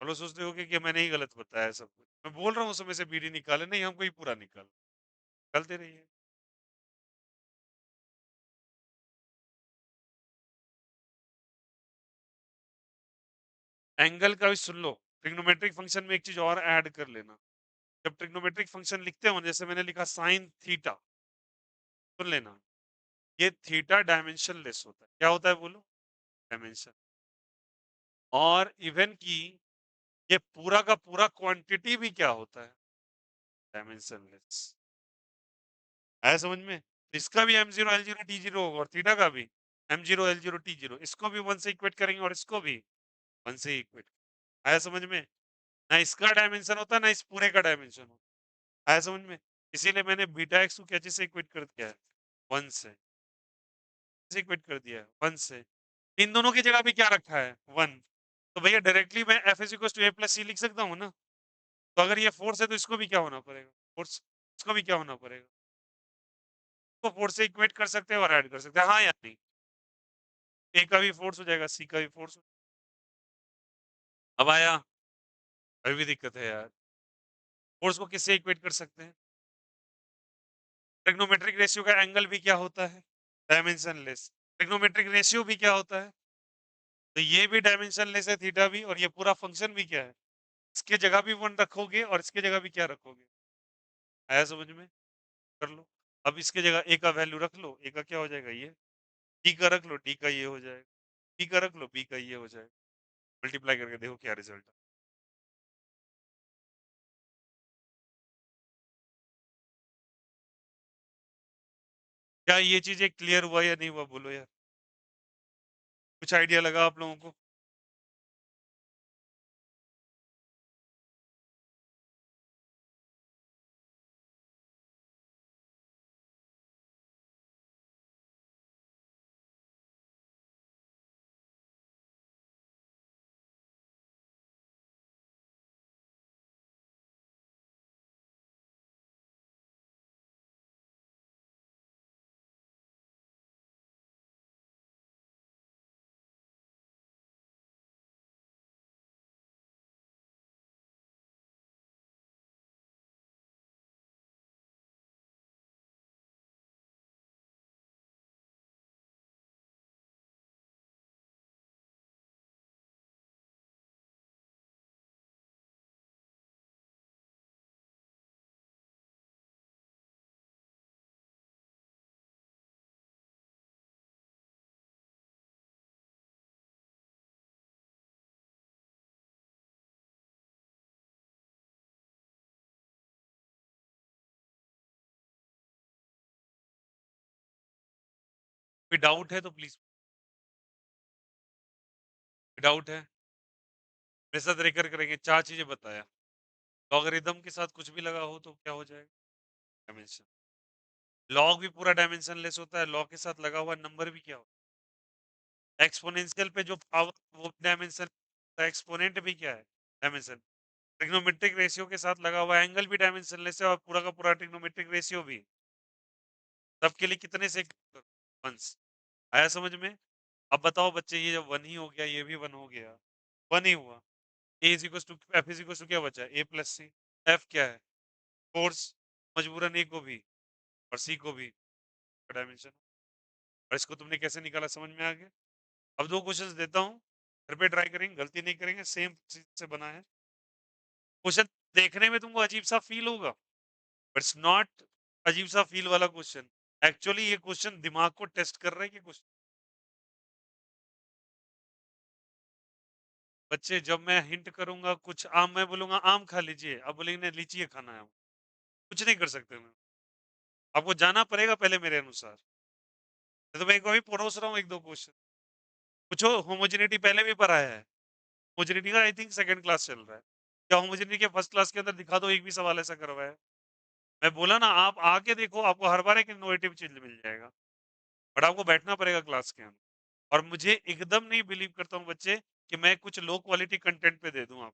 और लोग सोचते हो कि मैंने ही गलत बताया सब कुछ, मैं बोल रहा हूँ उस समय से बीडी निकाले, नहीं हमको ही पूरा निकालते रहिए। एंगल का भी सुन लो, ट्रिग्नोमेट्रिक फंक्शन में एक चीज और ऐड कर लेना, जब ट्रिग्नोमेट्रिक फंक्शन लिखते हो जैसे मैंने लिखा साइन थीटा, सुन लेना, ये थीटा डायमेंशन लेस होता है, क्या होता है बोलो, डायमेंशन, और इवन की ये पूरा का पूरा क्वांटिटी भी क्या होता है, डायमेंशन लेस। आया समझ में? इसका भी M zero L zero T zero होगा और थीटा का भी M zero L zero T zero, इसको भी वन से इक्वेट करेंगे और इसको भी वन से इक्वेट। आया समझ में? ना इसका डायमेंशन होता है ना इस पूरे का डायमेंशन होता है। आया समझ में? इसीलिए मैंने बीटा एक्स को क्या चीज से इक्वेट कर दिया है, वन से इक्वेट कर दिया है, वन से। इन दोनों की जगह भी क्या रखा है, वन। तो भैया डायरेक्टली मैं F is equal to A plus C लिख सकता हूँ ना, तो अगर ये फोर्स है तो इसको भी क्या होना पड़ेगा, फोर्स, इसको भी क्या होना पड़ेगा, तो फोर्स से इक्वेट कर सकते हैं और ऐड कर सकते हैं, हाँ या नहीं, ए का भी फोर्स हो जाएगा, सी का भी फोर्स। अब आया, अभी भी दिक्कत है यार, फोर्स को किससे इक्वेट कर सकते हैं, ट्रिग्नोमेट्रिक रेशियो का एंगल भी क्या होता है, डायमेंशन लेस, ट्रिग्नोमेट्रिक रेशियो भी क्या होता है, तो ये भी डायमेंशन लेस है थीटा भी, और ये पूरा फंक्शन भी क्या है, इसके जगह भी वन रखोगे और इसके जगह भी क्या रखोगे। आया समझ में? कर लो। अब इसके जगह ए का वैल्यू रख लो, ए का क्या हो जाएगा ये, टी का रख लो, टी का ये हो जाएगा, टी का रख लो, बी का ये हो जाएगा, मल्टीप्लाई करके देखो क्या रिजल्ट है। क्या ये चीजें क्लियर हुआ या नहीं हुआ, बोलो यार, कुछ आइडिया लगा आप लोगों को? कोई डाउट है तो प्लीज, डाउट है मेरे साथ रेकर करेंगे, चार चीजें बताया, लॉगरिदम के साथ कुछ भी लगा हो तो क्या हो जाएगा, डायमेंशन। लॉग भी पूरा डायमेंशनलेस होता है, लॉग के साथ लगा हुआ नंबर भी क्या होता है, एक्सपोनेंशियल पे जो पावर वो डायमेंशन, एक्सपोनेंट भी क्या है, डायमेंशन। ट्रिग्नोमेट्रिक रेशियो के साथ लगा हुआ एंगल भी डायमेंशनलेस है, और पूरा का पूरा ट्रिग्नोमेट्रिक रेशियो भी। सबके लिए कितने से वंस, आया समझ में? अब बताओ बच्चे, ये जब वन ही हो गया, ये भी वन हो गया, वन ही हुआ, A is equal to F is equal to क्या बचा, ए प्लस सी। एफ क्या है, फोर्स, मजबूरन ए को भी और सी को भी डायमेंशन। और इसको तुमने कैसे निकाला, समझ में आ गया? अब दो क्वेश्चंस देता हूँ, घर पे ट्राई करेंगे, गलती नहीं करेंगे, सेम चीज से बना है क्वेश्चन। देखने में तुमको अजीब सा फील होगा, बट इट्स नॉट अजीब सा फील वाला क्वेश्चन। एक्चुअली ये क्वेश्चन दिमाग को टेस्ट कर रहा है कि क्वेश्चन। बच्चे, जब मैं हिंट करूंगा कुछ आम, मैं बोलूंगा आम खा लीजिए, अब बोलेंगे नहीं लीची खाना है, कुछ नहीं कर सकते मैं, आपको जाना पड़ेगा पहले मेरे अनुसार। तो मैं एक अभी परोस रहा हूँ एक दो क्वेश्चन, पूछो। होमोजेनिटी पहले भी पढ़ाया है, होमोजेनिटी का आई थिंक सेकंड क्लास चल रहा है, क्या होमोजेनिटी के फर्स्ट क्लास के अंदर दिखा दो एक भी सवाल ऐसा करवाया? मैं बोला ना, आप आके देखो, आपको हर बार एक इनोवेटिव चीज मिल जाएगा, बट आपको बैठना पड़ेगा क्लास के अंदर। और मुझे एकदम नहीं बिलीव करता हूँ बच्चे कि मैं कुछ लो क्वालिटी कंटेंट पे दे दूं आप,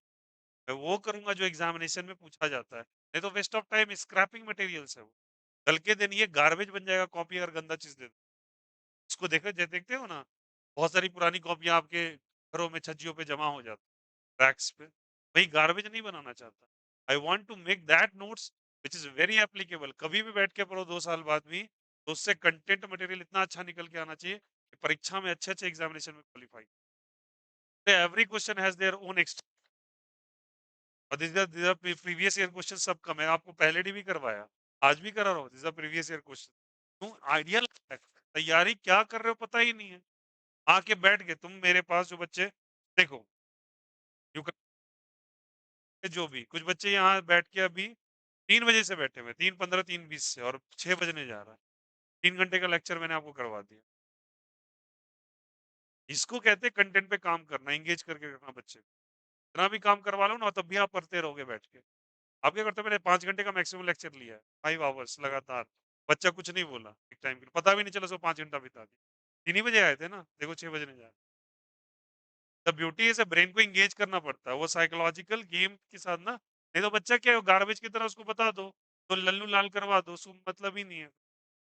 मैं वो करूंगा जो एग्जामिनेशन में पूछा जाता है, नहीं तो waste of time, scraping materials है वो। कल के दिन ये गार्बेज बन जाएगा कॉपी, अगर गंदा चीज दे दो। इसको देखो, देखते हो ना, बहुत सारी पुरानी कॉपियां आपके घरों में छज्जियों पे जमा हो जाती, रैक्स पे। वही गार्बेज नहीं बनाना चाहता, I want to make that notes which is very applicable, कभी भी बैठ के पढ़ो 2 साल बाद भी, तो उससे कंटेंट मटेरियल इतना अच्छा निकल के आना चाहिए कि परीक्षा में अच्छे अच्छे एग्जामिनेशन में qualify. Every question has their own exact, और this are previous year question, सबका मैं आपको पहले भी करवाया, आज भी करा रहा हूँ, this are previous year question. तुम आइडिया लगता है, तैयारी क्या कर रहे हो पता ही नहीं है, आके बैठ के तुम मेरे पास जो बच्चे, देखो, यू जो भी कुछ बच्चे यहाँ बैठ के अभी 3 बजे से बैठे हुए, 3:15 3:20 से, और 6 बजने जा रहा है, 3 घंटे का लेक्चर मैंने आपको करवा दिया। इसको कहते हैं कंटेंट पे काम करना, एंगेज करके रखना बच्चे को। इतना भी काम करवा लो ना, तब भी आप पढ़ते रहोगे बैठ के। आप क्या करते हो, मैंने 5 घंटे का मैक्सिमम लेक्चर लिया है, 5 आवर्स लगातार, बच्चा कुछ नहीं बोला एक टाइम के लिए, पता भी नहीं चला, सो 5 घंटा बिता दिया। 3 ही बजे आए थे ना, देखो 6 बजने जा रहे। द ब्यूटी इज ब्रेन को एंगेज करना पड़ता है, वो साइकोलॉजिकल गेम के साथ ना, नहीं तो बच्चा क्या गार्बेज की तरह उसको बता दो, तो लल्लू लाल करवा दो, उसको मतलब ही नहीं है।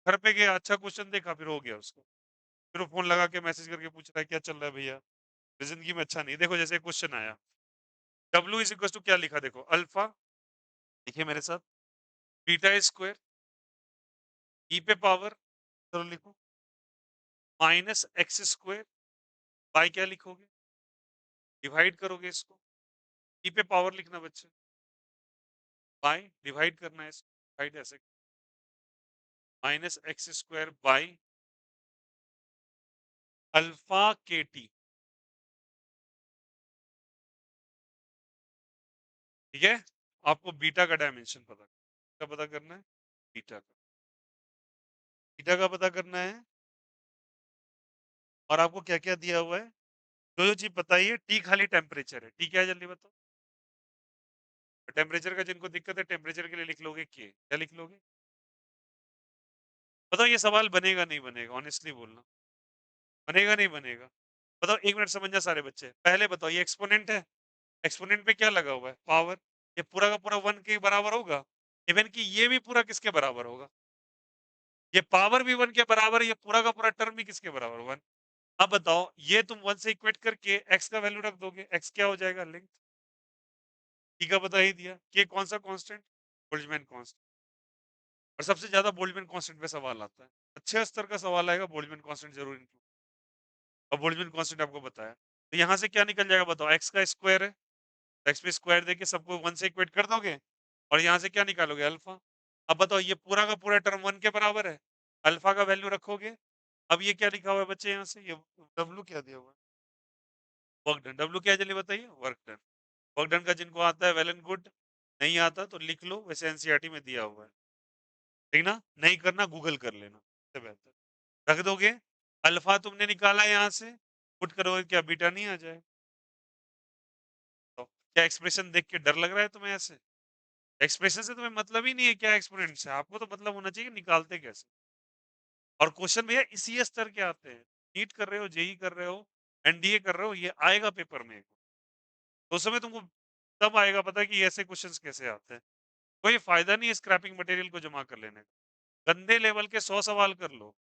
घर पे गया, अच्छा क्वेश्चन देखा, फिर हो गया उसको, फिर वो फोन लगा के मैसेज करके पूछ रहा है क्या चल रहा है भैया, जिंदगी में अच्छा नहीं। देखो जैसे क्वेश्चन आया, डब्ल्यू इज इक्वल टू क्या लिखा, देखो अल्फा, देखिए मेरे साथ, बीटा स्क्वायर, ई पे पावर, चलो लिखो, माइनस एक्स स्क्वायर, बाई क्या लिखोगे, डिवाइड करोगे इसको, ई पे पावर लिखना बच्चे, बाई डिवाइड करना है इसको, डिवाइड ऐसे, minus x square by alpha के टी, ठीक है। आपको बीटा का डायमेंशन पता करना है, बीटा का पता करना है। और आपको क्या क्या दिया हुआ है, जो चीज बताइए। टी खाली टेम्परेचर है, टी क्या है जल्दी बताओ। टेम्परेचर का जिनको दिक्कत है, टेम्परेचर के लिए लिख लोगे के, क्या लिख लोगे। बताओ ये सवाल बनेगा नहीं बनेगा, ऑनेस्टली बोलना, बनेगा नहीं बनेगा। बताओ, एक मिनट समझना सारे बच्चे, पहले बताओ ये एक्सपोनेंट है, एक्सपोनेंट पे क्या लगा हुआ है, पावर। ये पूरा का पूरा वन के बराबर होगा, इवन कि ये भी पूरा किसके बराबर होगा, ये पावर भी वन के बराबर है, ये पूरा का पूरा टर्म भी किसके बराबर, वन। अब बताओ, ये तुम वन से इक्वेट करके एक्स का वैल्यू रख दोगे, एक्स क्या हो जाएगा, लेंथ। ठीक है, बता ही दिया कि कौन सा कांस्टेंट, बोल्ट्जमैन कांस्टेंट। और सबसे ज्यादा बोल्ट्जमैन कांस्टेंट पे सवाल आता है, अच्छे स्तर का सवाल आएगा, बोल्ट्जमैन कांस्टेंट जरूर include। और बोल्ट्जमैन कांस्टेंट आपको बताया, तो यहाँ से क्या निकल जाएगा बताओ, एक्स का स्क्वायर है, एक्स पे स्क्वायर देके सबको वन से इक्वेट कर दोगे, और यहाँ से क्या निकालोगे, अल्फा। अब बताओ, ये पूरा का पूरा टर्म वन के बराबर है, अल्फा का वैल्यू रखोगे। अब ये क्या लिखा हुआ है बच्चे, यहाँ से ये डब्लू क्या दिया हुआ है, वर्क डन। डब्लू क्या है जल्दी बताइए, वर्क डन। वर्क डन का जिनको आता है वेल एंड गुड, नहीं आता तो लिख लो, वैसे एनसीईआरटी में दिया हुआ है, ठीक ना। नहीं करना गूगल कर लेना, इससे बेहतर। रख दोगे, अल्फा तुमने निकाला यहाँ से, पुट करोगे, क्या बीटा नहीं आ जाए। तो क्या एक्सप्रेशन देख के डर लग रहा है तुम्हें ऐसे, एक्सप्रेशन से तुम्हें मतलब ही नहीं है क्या एक्सपोनेंट से, आपको तो मतलब होना चाहिए निकालते कैसे। और क्वेश्चन भैया इसी स्तर के आते हैं, नीट कर रहे हो, जेई कर रहे हो, एनडीए कर रहे हो, ये आएगा पेपर में, तो उस समय तुमको तब आएगा पता कि ऐसे क्वेश्चंस कैसे आते हैं। कोई फायदा नहीं है स्क्रैपिंग मटेरियल को जमा कर लेने का, गंदे लेवल के 100 सवाल कर लो,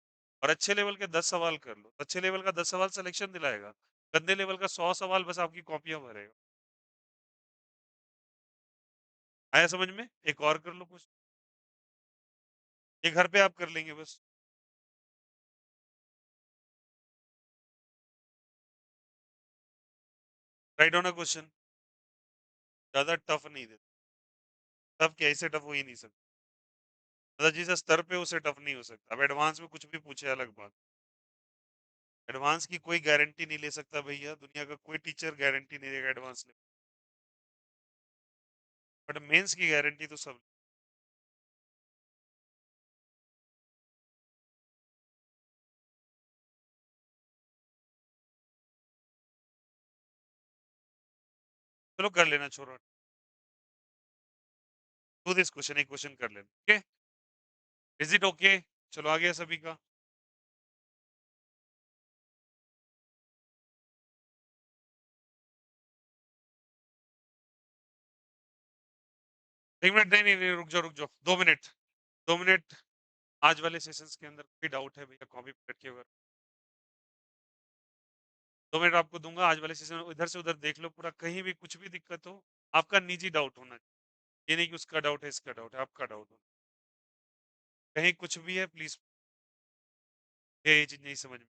और अच्छे लेवल के 10 सवाल कर लो, अच्छे लेवल का 10 सवाल सिलेक्शन दिलाएगा, गंदे लेवल का 100 सवाल बस आपकी कॉपियां भरेगा। आया समझ में, एक और कर लो कुछ, ये घर पे आप कर लेंगे बस। राइट ऑन अ क्वेश्चन, ज्यादा टफ नहीं देते, टफ क्या, इससे टफ हो ही नहीं सकता, मतलब जिस स्तर पे उसे टफ नहीं हो सकता। अब एडवांस में कुछ भी पूछे अलग बात, एडवांस की कोई गारंटी नहीं ले सकता भैया, दुनिया का कोई टीचर गारंटी नहीं देगा एडवांस में, बट मेंस की गारंटी तो सब। चलो कर लेना, छोड़ो, टू दिस क्वेश्चन, एक क्वेश्चन कर लेना, ओके। इज इट ओके, चलो आ गया सभी का। एक मिनट, नहीं नहीं नहीं, रुक जाओ 2 मिनट, 2 मिनट। आज वाले सेशंस के अंदर कोई डाउट है भैया, कॉपी करके अगर 2 मिनट आपको दूंगा, आज वाले सेशन इधर से उधर देख लो पूरा, कहीं भी कुछ भी दिक्कत हो, आपका निजी डाउट होना चाहिए, ये नहीं कि उसका डाउट है, इसका डाउट है, आपका डाउट हो, कहीं कुछ भी है प्लीज, ये चीज नहीं समझ में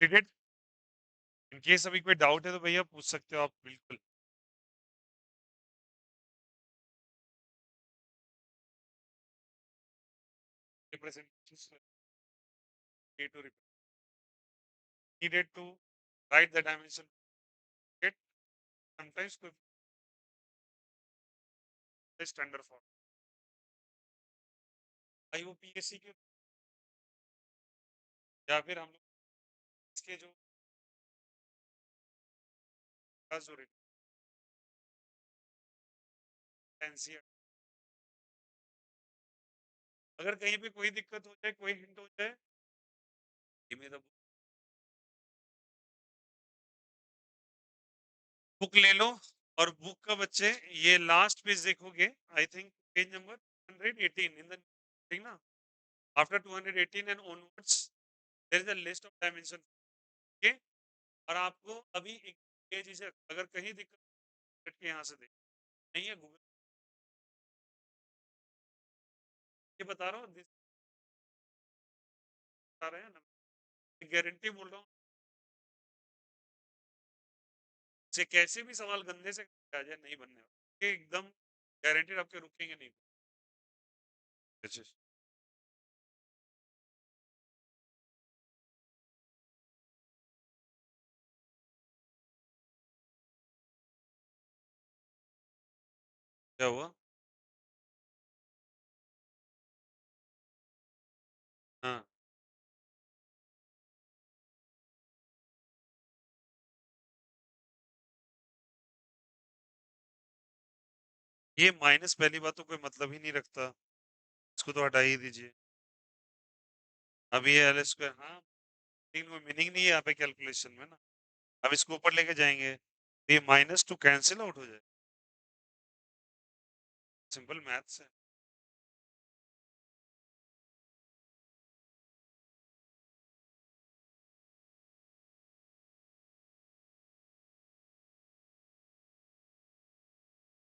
ठीक है, इन केस अभी कोई डाउट है तो भैया पूछ सकते हो आप बिल्कुल। Representations to needed to write the dimension. Get sometimes कोई स्टैंडर्ड फॉर्म आईयूपीएससी के या फिर हम लोग इसके जो जो एनसीईआरटी, अगर कहीं पे कोई दिक्कत हो जाए, कोई हिंट हो जाए, give me the बुक ले लो। और बुक का बच्चे ये लास्ट पेज देखोगे, I think page number 218 in the, ठीक ना, after 218 and onwards there is a list of dimension. Okay, और आपको अभी एक ये चीज है, अगर कहीं दिक्कत के यहाँ से देख नहीं है गूगल, ये बता रहा हूँ बता रहे हैं ना, गारंटी बोल रहा हूँ, से कैसे भी सवाल गंदे से आ जाए नहीं बनने वाले, ये एकदम गारंटेड आपके रुकेंगे नहीं। अच्छा, क्या हुआ? हाँ, ये माइनस पहली बात तो कोई मतलब ही नहीं रखता, इसको तो हटा ही दीजिए। अभी ये एल स्क्वायर, हाँ, लेकिन कोई मीनिंग नहीं है यहाँ पे कैलकुलेशन में ना। अब इसको ऊपर लेके जाएंगे तो ये माइनस टू कैंसिल आउट हो जाए, सिंपल मैथ्स है।